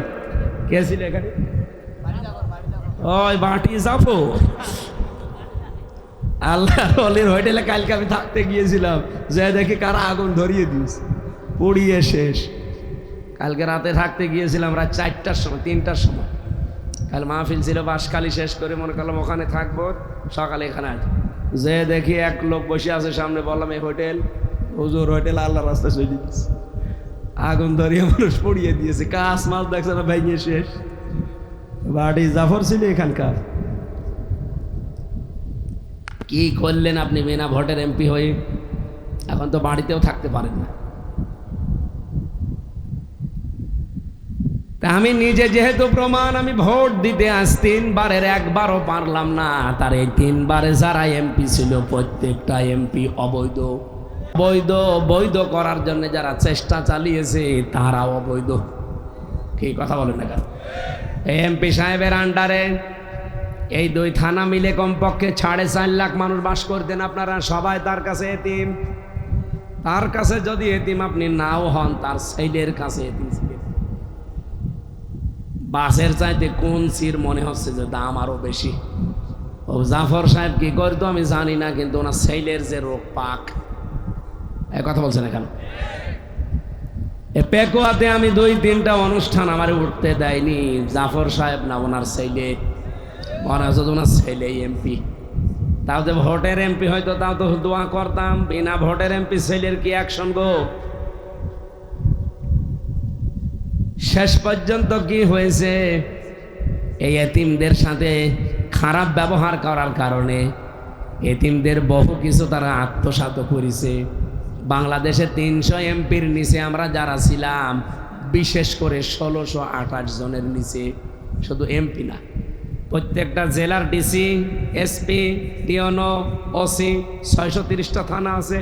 কে ছিল এখানে? ওই বাটি যাবো আল্লাহ অলির হোটেলে কালকে আমি থাকতে গিয়েছিলাম, যে দেখি কারা আগুন ধরিয়ে দিয়েছে, পুড়িয়ে শেষ। কালকে রাতে থাকতে গিয়েছিলাম রাত 4টার সময় 3টার সময়। কাল মাহফিল ছিল, বাঁশখালী শেষ করে মনে করলাম ওখানে থাকবো, সকালে এখানে আসবো। যে দেখি এক লোক বসে আছে সামনে, বললাম এই হোটেল, হুজুর হোটেল আল্লাহ রাস্তায় চলে দিচ্ছে, আগুন ধরিয়ে মানুষ পুড়িয়ে দিয়েছে, কাজ মাছ দেখছে না ভেঙে শেষ। বাড়ি জাফর ছিল এখানকার। কি করলেন আপনি বিনা ভোটের এমপি হয়ে? এখন তো বাড়িতেও থাকতে পারেন না। তা আমি নিজে যেহেতু প্রমাণ, আমি ভোট দিতে আজ 3 বারের একবারও পারলাম না। তার এই 3 বারে যারা এমপি ছিল প্রত্যেকটা এমপি অবৈধ। বৈধ বৈধ করার জন্য যারা চেষ্টা চালিয়েছে তারা অবৈধ। কি কথা বলেন না কেন? এই এমপি সাহেবের আন্ডারে এই 2 থানা মিলে কমপক্ষে 4.5 লাখ মানুষ বাস করতেন। আপনারা সবাই তার কাছে এতিম। তার কাছে যদি এতিম আপনি নাও হন, তার ছেলের কাছে এতিম ছিলেন। বাসের চাইতে কোন সির মনে হচ্ছে যে দাম আরো বেশি। ও জাফর সাহেব কি করতো আমি জানি না, কিন্তু ওনার ছেলের যে রোগ পাক, এই কথা বলছেন না কেন? পেকুয়াতে আমি 2-3টা অনুষ্ঠান আমার উঠতে দেয়নি জাফর সাহেব না ওনার ছেলে। মনে হচ্ছে ওনার ছেলে এমপি। তাও যে ভোটের এমপি হয়তো তাও তো দোয়া করতাম। বিনা ভোটের এমপি ছেলের কি অ্যাকশন গো? শেষ পর্যন্ত কি হয়েছে? এই এতিমদের সাথে খারাপ ব্যবহার করার কারণে এতিমদের বহু কিছু তারা আত্মসাৎ করেছে। বাংলাদেশে 300 এমপির নিচে আমরা যারা ছিলাম, বিশেষ করে 1628 জনের নিচে, শুধু এমপি না, প্রত্যেকটা জেলার ডিসি, এসপি, টিওনো, ওসি, 630টা থানা আছে।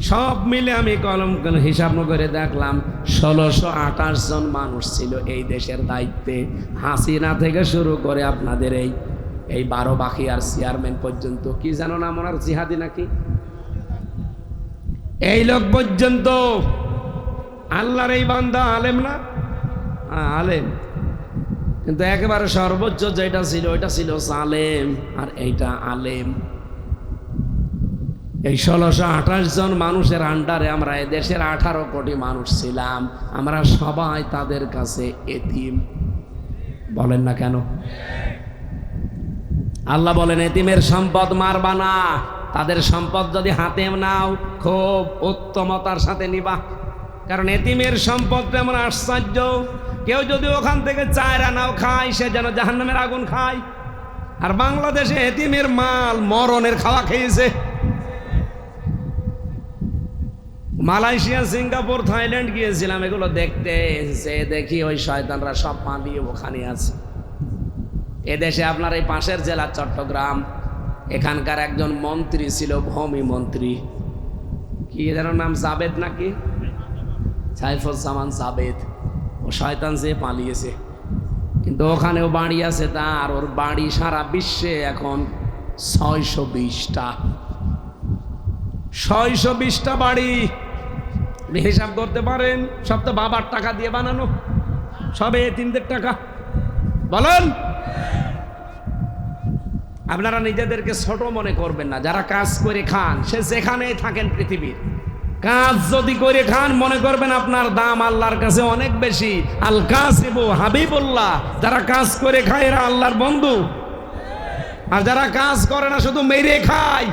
সব মিলে আমি কলম হিসাব করে দেখলাম 1628 জন মানুষ ছিল এই দেশের দায়িত্বে। হাসিনা থেকে শুরু করে আপনাদের এই 12 বাখিয়ার চেয়ারম্যান পর্যন্ত, কি জানো না ওনার জিহাদি নাকি, এই লোক পর্যন্ত। আল্লাহর এই বান্দা আলেম না? আলেম, কিন্তু একেবারে সর্বোচ্চ যেটা ছিল ওইটা ছিল সালেম, আর এইটা আলেম। এই 1628 জন মানুষের আন্ডারে আমরা এই দেশের 18 কোটি মানুষ ছিলাম। আমরা সবাই তাদের কাছে এতিম। বলেন না কেন? আল্লাহ বলেন এতিমের সম্পদ মারবা না, তাদের সম্পদ যদি হাতে নাও খুব উত্তমতার সাথে নিবা। কারণ এতিমের সম্পদ এমন আশ্চর্য, কেউ যদি ওখান থেকে 4 আনাও খায় সে যেন জাহান্নামের আগুন খায়। আর বাংলাদেশে এতিমের মাল মরণের খাওয়া খেয়েছে। মালয়েশিয়া, সিঙ্গাপুর, থাইল্যান্ড গিয়েছিলাম এগুলো দেখতে, যে দেখি ওই শয়তানরা সব পালিয়ে ওখানে আছে। এদেশে আপনার এই পাশের জেলা চট্টগ্রাম, এখানকার একজন মন্ত্রী ছিল, ভূমি মন্ত্রী, কি যেন নাম, জাবেদ নাকি, সাইফুজ্জামান জাবেদ। ও শয়তান যে পালিয়েছে, কিন্তু ওখানেও বাড়ি আছে তার। ওর বাড়ি সারা বিশ্বে এখন 620টা। 620টা বাড়ি হিসাব করতে পারেন। সব তো বাবার টাকা দিয়ে বানানো, সবে এতিমদের টাকা। বলেন, আপনারা নিজেদেরকে ছোট মনে করবেন না। যারা কাজ করে খান, সে যেখানেই থাকেন পৃথিবীর, কাজ যদি করে খান মনে করবেন আপনার দাম আল্লাহর কাছে অনেক বেশি। আল কাসিবু হাবিবুল্লাহ, যারা কাজ করে খায় এরা আল্লাহর বন্ধু। আর যারা কাজ করে না শুধু মেরে খায়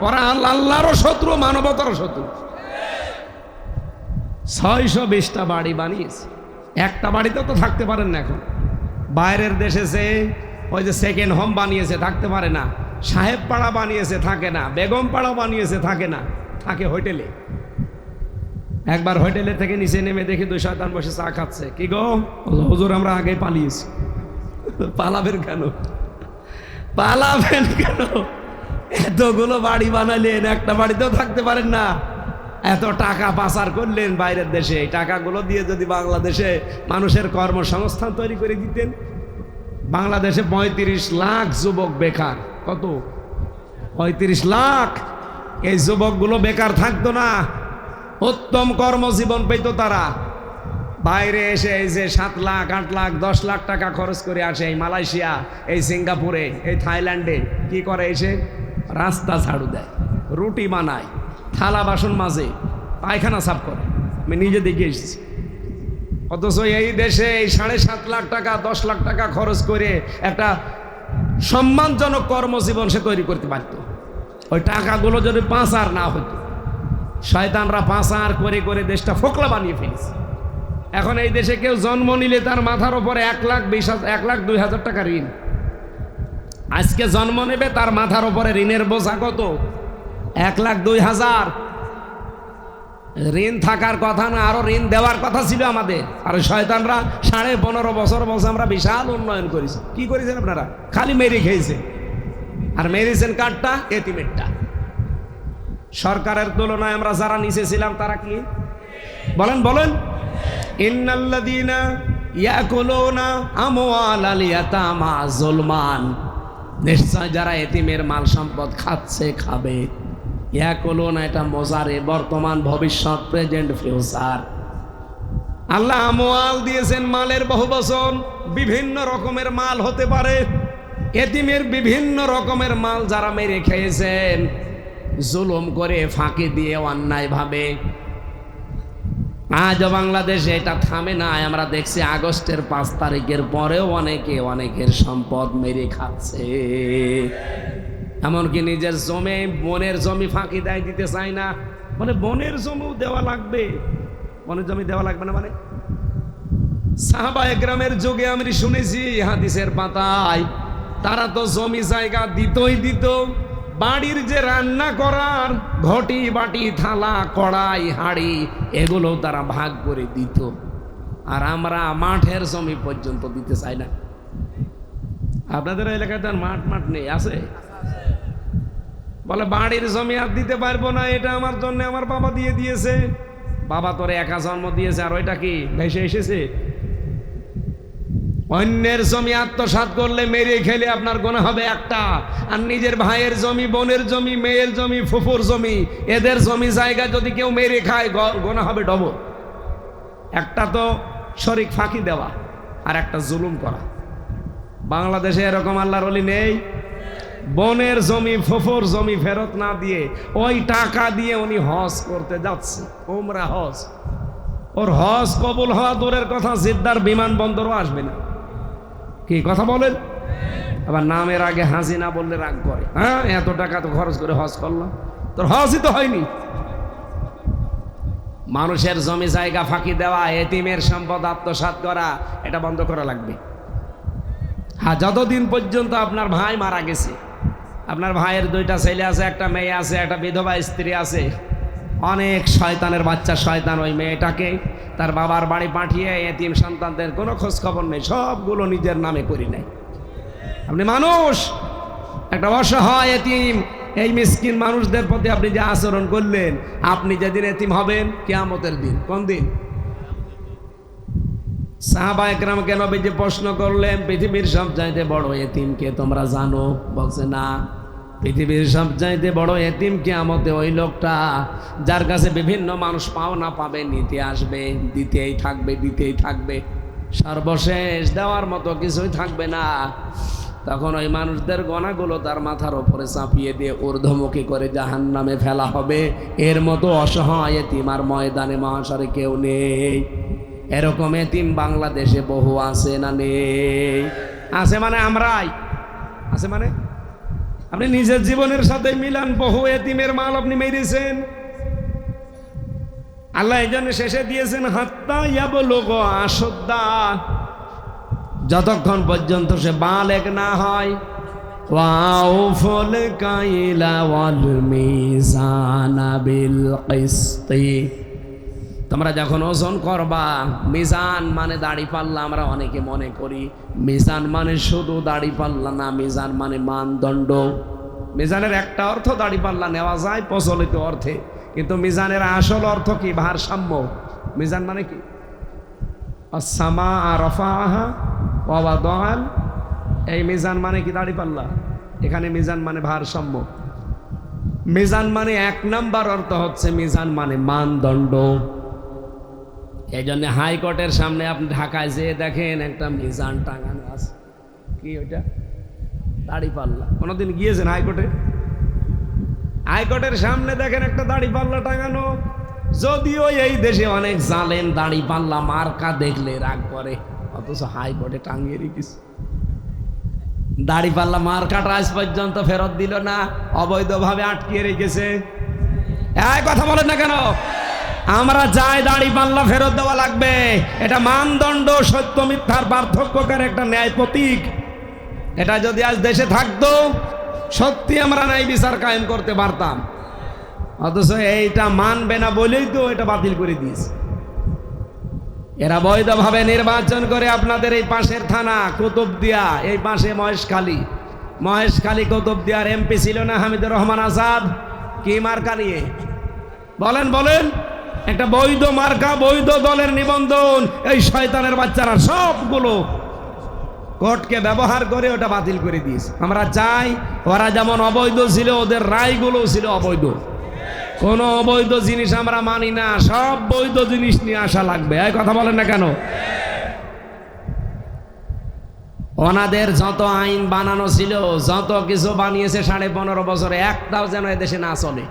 ওরা আল্লাহরও শত্রু, মানবতারও শত্রু। 620টা বাড়ি বানিয়েছে, একটা বাড়িতে তো থাকতে পারেন না। এখন বাইরের দেশে যে ওই যে সেকেন্ড হোম বানিয়েছে থাকতে পারে না, সাহেব পাড়া বানিয়েছে থাকে না, বেগম পাড়া বানিয়েছে থাকে না, থাকে হোটেলে। একবার হোটেলে থেকে নিচে নেমে দেখি 2 শয়তান বসে চা খাচ্ছে। কি গো হুজুর, আমরা আগে পালিয়েছি। পালাবেন কেন? পালাবেন কেন? এতগুলো বাড়ি বানালেন, একটা বাড়িতেও থাকতে পারেন না। এত টাকা পাচার করলেন বাইরের দেশে, এই টাকাগুলো দিয়ে যদি বাংলাদেশে মানুষের কর্মসংস্থান তৈরি করে দিতেন। বাংলাদেশে 35 লাখ যুবক বেকার। কত? 35 লাখ। এই যুবকগুলো বেকার থাকতো না, উত্তম কর্মজীবন পেত তারা। বাইরে এসে এই যে 7 লাখ 8 লাখ 10 লাখ টাকা খরচ করে আসে এই মালয়েশিয়া, এই সিঙ্গাপুরে, এই থাইল্যান্ডে। কি করে? এসে রাস্তা ঝাড়ু দেয়, রুটি বানায়, থালা বাসন মাজে, পায়খানা সাফ করে। আমি নিজে দেখে এসেছি। অথচ এই দেশে এই 7.5 লাখ টাকা 10 লাখ টাকা খরচ করে একটা সম্মানজনক কর্মজীবন সে তৈরি করতে পারত। ওই টাকাগুলো যদি পাচার না হতো। শয়তানরা পাচার করে করে দেশটা ফোকলা বানিয়ে ফেলেছে। এখন এই দেশে কেউ জন্ম নিলে তার মাথার উপরে 1,20,000 টাকা ঋণ। আজকে জন্ম নেবে, তার মাথার উপরে ঋণের বোঝা কত? 1,02,000। ঋণ থাকার কথা না, আরো ঋণ দেওয়ার কথা ছিল আমাদের। আর শয়তানরা 15.5 বছর বলছে আমরা বিশাল উন্নয়ন করেছি। কি করেছেন আপনারা? খালি মেরে খেয়েছে। আর মেরেছেন কারটা? এতিমেরটা। সরকারের তুলনায় আমরা যারা নিচে ছিলাম তারা কি বলেন? বলেন। ইন্নাল্লাযীনা ইয়াকুলুনা আমওয়ালাল ইয়াতামা যুলমান, নিশ্চয় যারা এতিমের মাল সম্পদ খাচ্ছে, খাবে। ইয়াকুলুনা এটা মোজারে, বর্তমান, ভবিষ্যৎ, প্রেজেন্ট, ফিউচার। আল্লাহ আমওয়াল দিয়েছেন, মালের বহুবচন। বিভিন্ন রকমের মাল হতে পারে। এতিমের বিভিন্ন রকমের মাল যারা মেরে খেয়েছেন, জুলুম করে, ফাঁকি দিয়ে, অন্যায় ভাবে। আজ বাংলাদেশে এটা থামে না। আমরা দেখছি আগস্টের 5 তারিখের পরেও অনেকে অনেকের সম্পদ মেরে খাচ্ছে। এমনকি নিজের জমি, বনের জমি ফাঁকি দেয়, দিতে চায় না। মানে বনের জমিও দেওয়া লাগবে। বনের জমি দেওয়া লাগবে না মানে? সাহাবায়ে কেরামের যুগে আমি শুনেছি হাদিসের পাতায়, তারা তো জমি জায়গা দিতই দিত। বাড়ির যে রান্না করার ঘটি, বাটি, থালা, কড়াই, হাঁড়ি, এগুলো তারা ভাগ করে দিত। আর আমরা মাঠের জমি পর্যন্ত দিতে চাই না। আপনাদের এলাকায় তো মাঠ নেই, আছে? বলে বাড়ির জমি আর দিতে পারবো না, এটা আমার জন্য আমার বাবা দিয়ে দিয়েছে। বাবা তোরে একা জন্ম দিয়েছে, আর ওইটা কি ভেসে এসেছে? অন্যের জমি আত্মসাৎ করলে, মেরে খেলে আপনার গোনা হবে একটা। আর নিজের ভাইয়ের জমি, বোনের জমি, মেয়ের জমি, ফুফুর জমি, এদের জমি জায়গা যদি কেউ মেরে খায় গোনা হবে ডবল। একটা তো শরিক ফাঁকি দেওয়া, আর একটা জুলুম করা। বাংলাদেশে এরকম আল্লাহর ওলি নেই। বোনের জমি, ফুফুর জমি ফেরত না দিয়ে ওই টাকা দিয়ে উনি হজ করতে যাচ্ছে, উমরা হজ। ওর হজ কবুল হওয়া দূরের কথা, জিদ্দার বিমানবন্দরও আসবে না। কি কথা বলেন? আবার নামের আগে হাজি না বললে রাগ করে। হ্যাঁ, এত টাকা তো খরচ করে হজ করলাম, তোর হজই তো হয়নি। মানুষের জমি জায়গা ফাঁকি দেওয়া, এতিমের সম্পদ আত্মসাৎ করা, এটা বন্ধ করা লাগবে। হ্যাঁ, যতদিন পর্যন্ত আপনার ভাই মারা গেছে, আপনার ভাইয়ের 2টা ছেলে আছে, একটা মেয়ে আছে, একটা বিধবা স্ত্রী আছে, অনেক শয়তানের বাচ্চা শয়তান ওই মেয়েটাকে তার বাবার বাড়ি পাঠিয়ে এতিম সন্তানদের কোনো খোঁজ খবর নেই, সবগুলো নিজের নামে করি নেয়। আপনি মানুষ, একটা অসহায় এতিম, এই মিসকিন মানুষদের প্রতি আপনি যে আচরণ করলেন, আপনি যেদিন এতিম হবেন কিয়ামতের দিন। কোন দিন? সাহাবায়ে কেরামকে নবীজি প্রশ্ন করলেন, পৃথিবীর সবচাইতে বড় এতিমকে তোমরা জানো? বলছে না। পৃথিবীর সবচাইতে বড় এতিম কিয়ামতে ওই লোকটা যার কাছে বিভিন্ন মানুষ পাওনা পাবে, নিতে আসবে, দিতেই থাকবে, দিতেই থাকবে, সর্বশেষ দেওয়ার মতো কিছুই থাকবে না। তখন ওই মানুষদের গণাগুলো তার মাথার ওপরে চাপিয়ে দিয়ে ঊর্ধ্বমুখী করে জাহান্নামে ফেলা হবে। এর মতো অসহায় এতিম আর ময়দানে মহাশরে কেউ নেই। এরকম এতিম বাংলাদেশে বহু আছে না নেই? আছে মানে আমরাই আছে মানে আপনি নিজের জীবনের সাথে মিলান, বহু এতিমের মাল আপনি মেরেছেন। আল্লাহ এই জন্য শেষে দিয়েছেন হাত্তা ইয়াবলুগা আশুদ্দা, যতক্ষণ পর্যন্ত সে বালেগ না হয়। ওয়াউফুল কাইলা ওয়াল মিজানা বিল কিসতি, তোমরা যখন ওজন করবা, মিজান মানে দাড়ি পাল্লা। আমরা অনেকে মনে করি মিজান মানে শুধু দাড়ি পাল্লা না, মিজান মানে মানদণ্ড। মিজানের একটা অর্থ দাড়ি পাল্লা নেওয়া যায় প্রচলিত অর্থে, কিন্তু মিজানের আসল অর্থ কি? ভারসাম্য। মিজান মানে কি? আস-সামা রাফাআহা ওয়া ওয়াদাআল, এই মিজান মানে কি? দাড়ি পাল্লা। এখানে মিজান মানে ভারসাম্য। মিজান মানে এক নাম্বার অর্থ হচ্ছে মিজান মানে মানদণ্ড। এই জন্য হাইকোর্টের সামনে আপনি ঢাকায় যেয়ে দেখেন একটা মিজান টাঙানো আছে। কি ওইটা? দাড়ি পাল্লা। কোনোদিন গিয়েছেন হাইকোর্টে? হাইকোর্টের সামনে দেখেন একটা দাড়ি পাল্লা টাঙানো। যদিও এই দেশে অনেক জালেম দাড়ি পাল্লা মার্কা দেখলে রাগ করে, অথচ হাইকোর্টে টাঙিয়ে রেখেছে। দাড়ি পাল্লা মার্কাটা আজ পর্যন্ত ফেরত দিল না, অবৈধভাবে আটকিয়ে রেখেছে। এই কথা বলেন না কেন? আমরা চাই দাড়ি পাল্লা ফেরত দেওয়া লাগবে। এটা মানদণ্ড, সত্য মিথ্যার পার্থক্যকার একটা ন্যায় প্রতীক। এটা যদি আজ দেশে থাকতো, সত্যি আমরা ন্যায় বিচার কায়েম করতে পারতাম। অথচ এইটা মানবে না বলেই তো এটা বাতিল করে দিয়েছে। এরা বৈধভাবে নির্বাচন করে আপনাদের এই পাশের থানা কুতুবদিয়া, এই পাশে মহেশখালী কুতুবদিয়ার এমপি ছিল না হামিদুর রহমান আজাদ? কি মার্কা নিয়ে বলেন বলেন? একটা বৈধ মার্কা, বৈধ দলের নিবন্ধন। এই শয়তানের বাচ্চারা সবগুলো কোর্টকে ব্যবহার করে ওটা বাতিল করে দিয়েছে। আমরা চাই ওরা যেমন অবৈধ ছিল, ওদের রায়গুলো ছিল অবৈধ। কোনো অবৈধ জিনিস আমরা মানি না, সব বৈধ জিনিস নিয়ে আসা লাগবে। এই কথা বলেন না কেন? ওনাদের যত আইন বানানো ছিল, যত কিছু বানিয়েছে 15.5 বছরে, একটাও যেন এদেশে না চলে।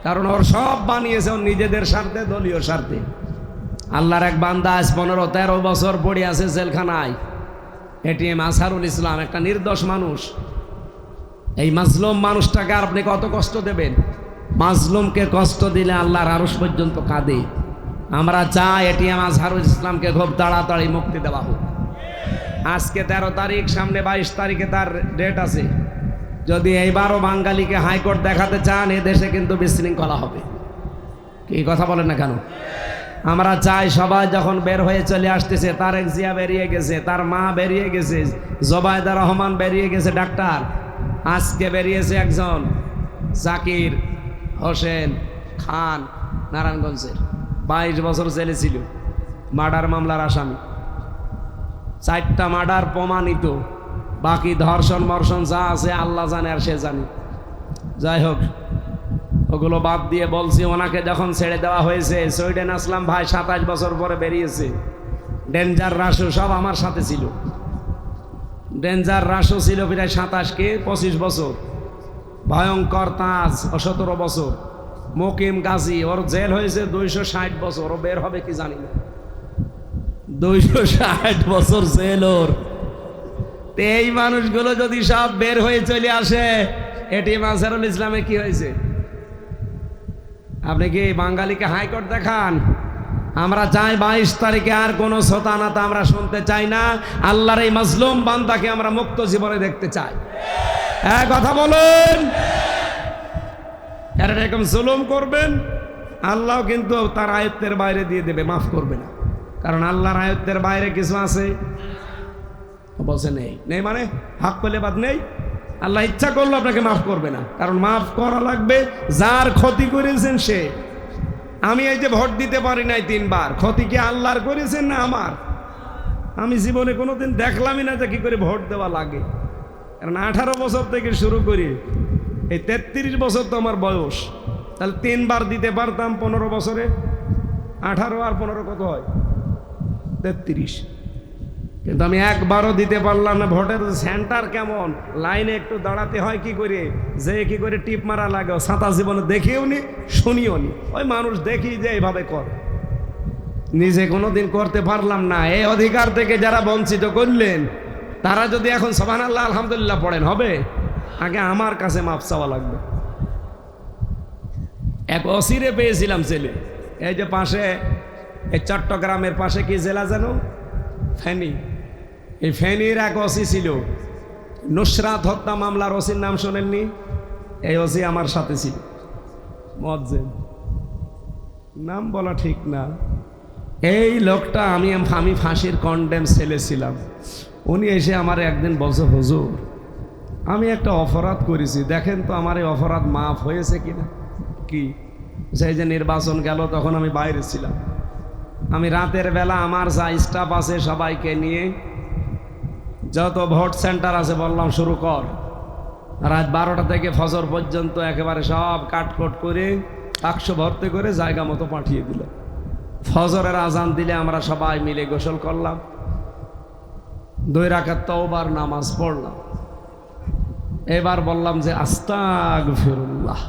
কারণ ওর সব বানিয়েছে ওর নিজেদের স্বার্থে, দলীয় স্বার্থে। আল্লাহর এক বান্দা আজ 15-13 বছর পড়ে আছে জেলখানায়, এটিএম আজহারুল ইসলাম, একটা নির্দোষ মানুষ। এই মাজলুম মানুষটাকে আপনি কত কষ্ট দেবেন? মাজলুমকে কষ্ট দিলে আল্লাহর আরশ পর্যন্ত কাঁদে। আমরা চাই এটিএম আজহারুল ইসলামকে খুব তাড়াতাড়ি মুক্তি দেওয়া হোক। আজকে 13 তারিখ, সামনে 22 তারিখে তার ডেট আছে। যদি এইবারও বাঙালিকে হাইকোর্ট দেখাতে চান, এ দেশে কিন্তু বিশৃঙ্খলা হবে। কি কথা বলেন না কেন? আমরা চাই সবাই যখন বের হয়ে চলে আসতেছে, তারেক জিয়া বেরিয়ে গেছে, তার মা বেরিয়ে গেছে, জোবায়দা রহমান বেরিয়ে গেছে, ডাক্তার আজকে বেরিয়েছে একজন জাকির হোসেন খান, নারায়ণগঞ্জের, 22 বছর জেলে ছিল, মার্ডার মামলার আসামি। 4টা মার্ডার প্রমাণিত, বাকি ধর্ষণ মর্ষণ যা আছে আল্লাহ জানে আর সে জানে। যাই হোক, ওগুলো বাদ দিয়ে বলছি, ওনাকে যখন ছেড়ে দেওয়া হয়েছে, সুইডেন আসলাম ভাই 27 বছর পরে বেরিয়েছে। ডেঞ্জার রাসু সব আমার সাথে ছিল। ডেঞ্জার রাসু ছিল প্রায় 27-25 বছর। ভয়ঙ্কর তাজ 17 বছর। মুকিম গাজী, ওর জেল হয়েছে 260 বছর। ও বের হবে কি জানি না। 260 বছর জেল ওর। এই মানুষগুলো যদি সব বের হয়ে চলে আসে, এটিএম আজহারুল ইসলামে কি হয়েছে? আপনি কি বাঙালিকে হাইকোর্ট দেখান? আমরা চাই 22 তারিখে আর কোনো শতানাতা আমরা শুনতে চাই না। আল্লাহর এই মাজলুম বান্দাকে আমরা মুক্ত জীবনে দেখতে চাই। হ্যাঁ, কথা বলেন। এরকম জুলুম করবেন, আল্লাহ কিন্তু তার আয়ত্তের বাইরে দিয়ে দেবে, মাফ করবে না। কারণ আল্লাহর আয়ত্তের বাইরে কিছু আছে? বলছে নেই। নেই মানে হক পেলে বাদ নেই। আল্লাহ ইচ্ছা করলো আপনাকে মাফ করবে না, কারণ মাফ করা লাগবে যার ক্ষতি করেছেন সে। আমি এই যে ভোট দিতে পারি নাই 3 বার, ক্ষতি কি আল্লাহর করেছেন না আমার? আমি জীবনে কোনোদিন দেখলামই না যে কি করে ভোট দেওয়া লাগে। কারণ 18 বছর থেকে শুরু করি, এই 33 বছর তো আমার বয়স। তাহলে 3 বার দিতে পারতাম 15 বছরে। 18 আর 15 কত হয়? 33। কিন্তু আমি একবারও দিতে পারলাম না। ভোটের সেন্টার কেমন, লাইনে একটু দাঁড়াতে হয় কি করে, যে কি করে টিপ মারা লাগে, ছাতা জীবনে দেখিও নি শুনিও নি। ওই মানুষ দেখি যে এইভাবে কর, নিজে কোনোদিন করতে পারলাম না। এই অধিকার থেকে যারা বঞ্চিত করলেন, তারা যদি এখন সুবহানাল্লাহ আলহামদুলিল্লাহ পড়েন, হবে? আগে আমার কাছে মাপ চাওয়া লাগবে। এক অসিরে পেয়েছিলাম ছেলে, এই যে পাশে, এই চট্টগ্রামের পাশে কি জেলা জানো, ফেনী। এই ফেনীর এক ওসি ছিল, নুসরাত হত্যা মামলার ওসির নাম শোনেননি? এই ওসি আমার সাথে ছিল, মজ্জেদ, নাম বলা ঠিক না। এই লোকটা, আমি ফাঁসির কন্ডেম ছেলে ছিলাম। উনি এসে আমার একদিন বলছে, হুজুর আমি একটা অপরাধ করেছি, দেখেন তো আমার এই অপরাধ মাফ হয়েছে কিনা। কি? সেই যে নির্বাচন গেল, তখন আমি বাইরে ছিলাম। আমি রাতের বেলা আমার যা স্টাফ আছে সবাইকে নিয়ে, যত ভোট সেন্টার আছে বললাম শুরু কর। রাত 12টা থেকে ফজর পর্যন্ত একেবারে সব কাটকট করে বাক্স ভর্তি করে জায়গা মতো পাঠিয়ে দিল। ফজরের আজান দিলে আমরা সবাই মিলে গোসল করলাম, 2 রাকাত তওবার নামাজ পড়লাম। এবার বললাম যে আস্তাগফিরুল্লাহ,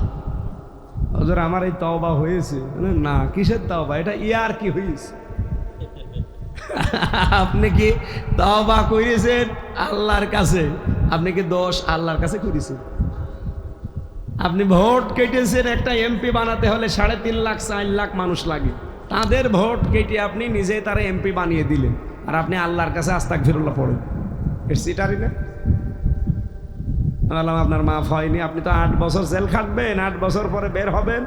হুজুর আমার এই তওবা হয়েছে। না, কিসের তওবা, এটা ইয়ার কি হয়েছে? আপনি কি তওবা করেছেন আল্লাহর কাছে? আপনি কি দোষ আল্লাহর কাছে করেছেন? আপনি ভোট কেটেছেন, একটা এমপি বানাতে হলে 3.5 লাখ 4 লাখ মানুষ লাগে, তাদের ভোট কেটে আপনি নিজে তারা এমপি বানিয়ে দিলেন, আর আপনি আল্লাহর কাছে আস্তাগফিরুল্লাহ পড়েন। এর সিটারি না? বললাম আপনার মাফ হয়নি, আপনি তো 8 বছর জেল খাটবেন, 8 বছর পরে বের হবেন।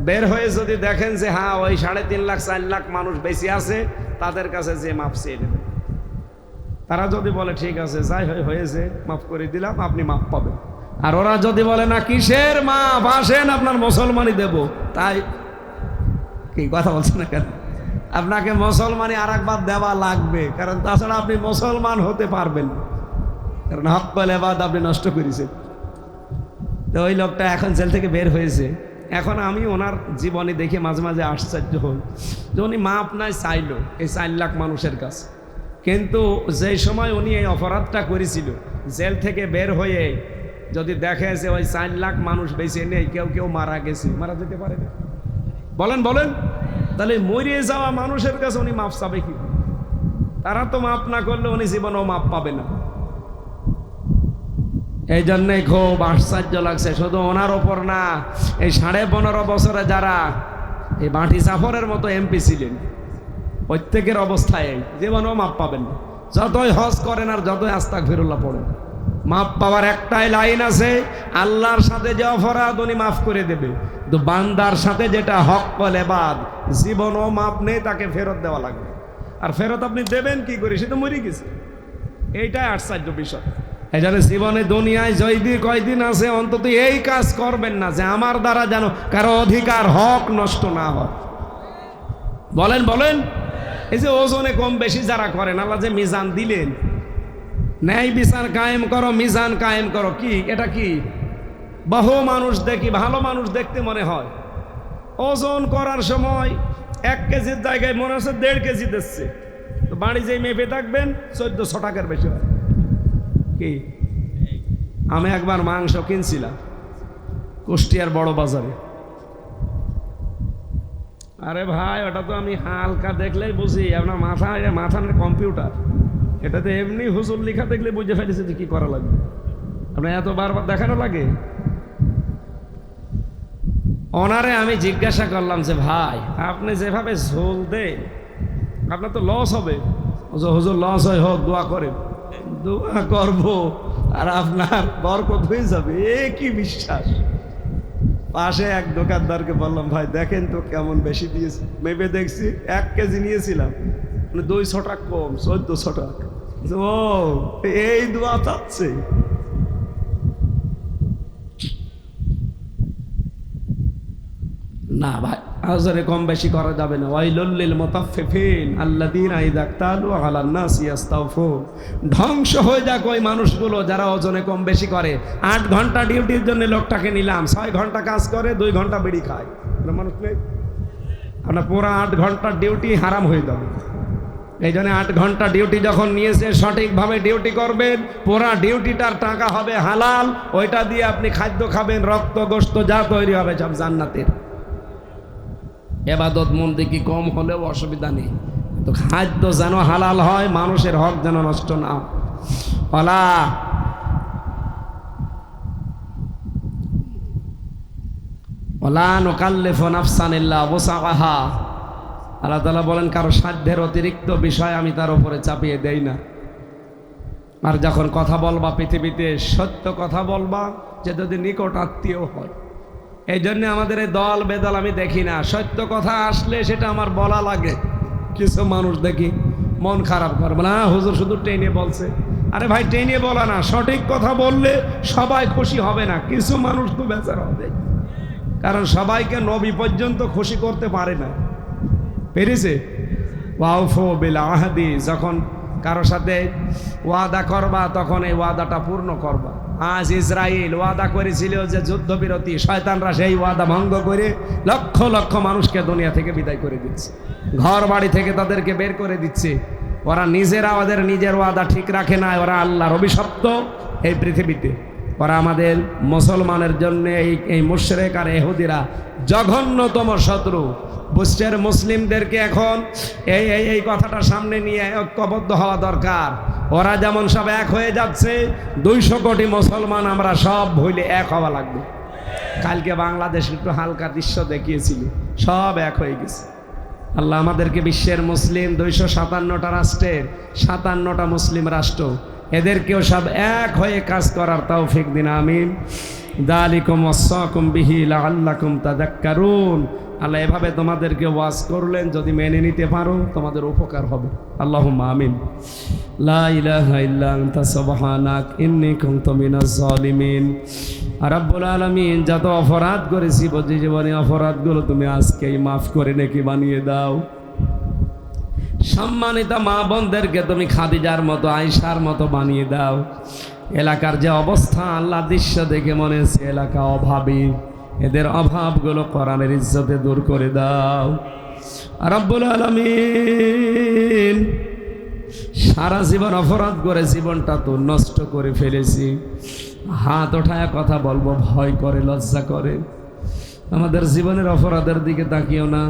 বের হয়ে যদি দেখেন যে হ্যাঁ ওই 3.5 লাখ 4 লাখ মানুষ বেশি আছে, তাদের কাছে যে মাফ চেয়ে নেবেন। তারা যদি বলে ঠিক আছে যাই হয়েছে মাফ করে দিলাম, আপনি মাফ পাবেন। আর ওরা যদি বলে না কিসের মাফ, আসেন আপনার মুসলমানই দেব, তাই কি কথা বলছেন না কেন? আপনাকে মুসলমানই আর একবার দেওয়া লাগবে, কারণ তাছাড়া আপনি মুসলমান হতে পারবেন না, কারণ হক্কুল ইবাদ আপনি নষ্ট করেছেন। তো ওই লোকটা এখন জেল থেকে বের হয়েছে। এখন আমি ওনার জীবনে দেখে মাঝে মাঝে আশ্চর্য হই যে উনি মাপ নাই চাইলো এই 4 লাখ মানুষের কাছে, কিন্তু যেই সময় উনি এই অপরাধটা করেছিল, জেল থেকে বের হয়ে যদি দেখে যে ওই 4 লাখ মানুষ বেঁচে নেই, কেউ কেউ মারা গেছে, মারা যেতে পারে না? বলেন বলেন, তাহলে মরিয়ে যাওয়া মানুষের কাছে উনি মাপ চাবে কি? তারা তো মাপ না করলে উনি জীবনেও মাপ পাবে না। এই জন্যই খুব আশ্চর্য লাগছে, শুধু ওনার ওপর না, এই 15.5 বছরে যারা এই বাঁটি জাফরের মতো এমপি ছিলেন, প্রত্যেকের অবস্থায় জীবনেও মাপ পাবেন না, যতই হজ করেন আর যতই আস্তাগফিরুল্লাহ পড়েন। মাপ পাওয়ার একটাই লাইন আছে, আল্লাহর সাথে যে অপরাধ উনি মাফ করে দেবে, কিন্তু বান্দার সাথে যেটা হক্কুল ইবাদ, জীবনও মাপ নেই, তাকে ফেরত দেওয়া লাগবে। আর ফেরত আপনি দেবেন কি করে? সে তো মরে গেছে। এইটাই আশ্চর্য বিষয়। এই জন্য জীবনে দুনিয়ায় জয়দি কয়দিন আছে, অন্তত এই কাজ করবেন না যে আমার দ্বারা যেন কারো অধিকার হক নষ্ট না হয়। বলেন বলেন, এই যে ওজনে কম বেশি যারা করেন, আল্লাহ যে মিজান দিলেন, ন্যায় বিচার কায়েম করো, মিজান কায়েম করো, কি এটা? কি বহু মানুষ দেখি, ভালো মানুষ দেখতে মনে হয়, ওজন করার সময় 1 কেজির জায়গায় মনে হচ্ছে 1.5 কেজি দিচ্ছে, তো বাড়ি যেই মেপে থাকবেন 1400 টাকার বেশি হয়। কি? আমি একবার মাংস কিনছিলাম কুষ্টিয়ার বড় বাজারে। আরে ভাই, ওটা তো আমি হালকা দেখলেই বুঝি, আপনার মাথার কম্পিউটার, এটাতে এমনি হুজুর লেখা দেখলে বুঝে ফেলেছে যে কি করা লাগবে। আপনার এত বারবার দেখানো লাগে? ওনারে আমি জিজ্ঞাসা করলাম যে ভাই, আপনি যেভাবে ঝোল দেন আপনার তো লস হবে। হুজুর লস হয় হোক, দোয়া করেন। দোয়া করবো আর আপনার বরকত হয়ে যাবে, এ কি বিশ্বাস। পাশে এক দোকানদারকে বললাম, ভাই দেখেন তো কেমন বেশি দিয়েছে। মেপে দেখছি 1 কেজি নিয়েছিলাম, 200 টাকা কম, 1400 টাকা। ও এই দোয়া চাচ্ছে। না ভাই, আজরে কম বেশি করা যাবে না। ওয়াইলুল লিল মুতাফফিফিন আল্লাযীনা ইযা ইক্তালু আলান নাসি ইস্তাওফুন। ধ্বংস হয়ে যাক ওই মানুষগুলো যারা ওজনে কম বেশি করে। 8 ঘন্টা ডিউটির জন্য লোকটাকে নিলাম, 6 ঘন্টা কাজ করে, 2 ঘন্টা বিড়ি খায়। মানুষ নেই, আপনার পুরো 8 ঘন্টার ডিউটি হারাম হয়ে যাবে। এই জন্য 8 ঘন্টা ডিউটি যখন নিয়েছে সঠিকভাবে ডিউটি করবেন, পুরা ডিউটিটার টাকা হবে হালাল, ওইটা দিয়ে আপনি খাদ্য খাবেন, রক্ত গোশত যা তৈরি হবে সব জান্নাতের। ইবাদত মন্দি কি কম হলেও অসুবিধা নেই, তো খাদ্য যেন হালাল হয়, মানুষের হক যেন নষ্ট না হয়। ওয়ালা নুকাল্লিফু নাফসান ইল্লা ওয়াসআহা। আল্লাহ তাআলা বলেন কারো সাধ্যের অতিরিক্ত বিষয় আমি তার উপরে চাপিয়ে দেই না। আর যখন কথা বলবা পৃথিবীতে সত্য কথা বলবা, যে যদি নিকট আত্মীয় হয়। এই জন্য আমাদের এই দল বেদল আমি দেখি না, সত্য কথা আসলে সেটা আমার বলা লাগে। কিছু মানুষ দেখি মন খারাপ করবে না, হুজুর শুধু টেনে বলছে। আরে ভাই টেনে বলা না, সঠিক কথা বললে সবাই খুশি হবে না, কিছু মানুষ তো বেচারা হবে। কারণ সবাইকে নবী পর্যন্ত খুশি করতে পারে না, পেরেছে? ওয়াউফু বিল আহদি, যখন কারো সাথে ওয়াদা করবা তখন এই ওয়াদাটা পূর্ণ করবা। আজ ইসরায়েল ওয়াদা করেছিল যে যুদ্ধবিরতি, শয়তানরা সেই ওয়াদা ভঙ্গ করে লক্ষ লক্ষ মানুষকে দুনিয়া থেকে বিদায় করে দিচ্ছে, ঘর বাড়ি থেকে তাদেরকে বের করে দিচ্ছে। ওরা নিজেরা ওদের নিজের ওয়াদা ঠিক রাখে না, ওরা আল্লাহর অভিশপ্ত এই পৃথিবীতে। ওরা আমাদের মুসলমানের জন্য এই মুশরিক আর ইহুদিরা জঘন্যতম শত্রু। বুঝছেন? মুসলিমদেরকে এখন এই কথাটা সামনে নিয়ে ঐক্যবদ্ধ হওয়া দরকার। ওরা যেমন সব এক হয়ে যাচ্ছে, 200 কোটি মুসলমান আমরা সব ভুলে এক হওয়া লাগবে। কালকে বাংলাদেশ একটু হালকা দৃশ্য দেখিয়েছিল, সব এক হয়ে গেছে। আল্লাহ আমাদেরকে বিশ্বের মুসলিম 257টা রাষ্ট্রের 57টা মুসলিম রাষ্ট্র, এদেরকেও সব এক হয়ে কাজ করার তৌফিক দিন, আমিন। যালিকুম ওয়াসাকুম বিহি লাআল্লাকুম তাযাক্কারুন। আল্লাহ এভাবে তোমাদেরকে ওয়াজ করলেন, যদি মেনে নিতে পারো তোমাদের উপকার হবে। আল্লাহুম্মা আমিন। লা ইলাহা ইল্লা আনতা সুবহানাক ইন্নী কুনতু মিনাজ জালিমিন। রাব্বুল আলামিন, যত অপরাধ করেছি বুঝি জীবনে, অপরাধগুলো তুমি আজকেই মাফ করে নেকি বানিয়ে দাও। সম্মানিত মা বোনদেরকে তুমি খাদিজার মতো, আয়েশার মতো বানিয়ে দাও। এলাকার যে অবস্থা, আল্লাহ দৃশ্য দেখে মনে হচ্ছে এলাকা অভাবী, এদের অভাবগুলো কোরআনের ইজ্জতে দূর করে দাও রব্বুল আলামিন। সারা জীবন অপরাধ করে জীবনটা তো নষ্ট করে ফেলেছি, হাত ওঠায় কথা বলবো ভয় করে, লজ্জা করে। আমাদের জীবনের অপরাধের দিকে তাকিও না।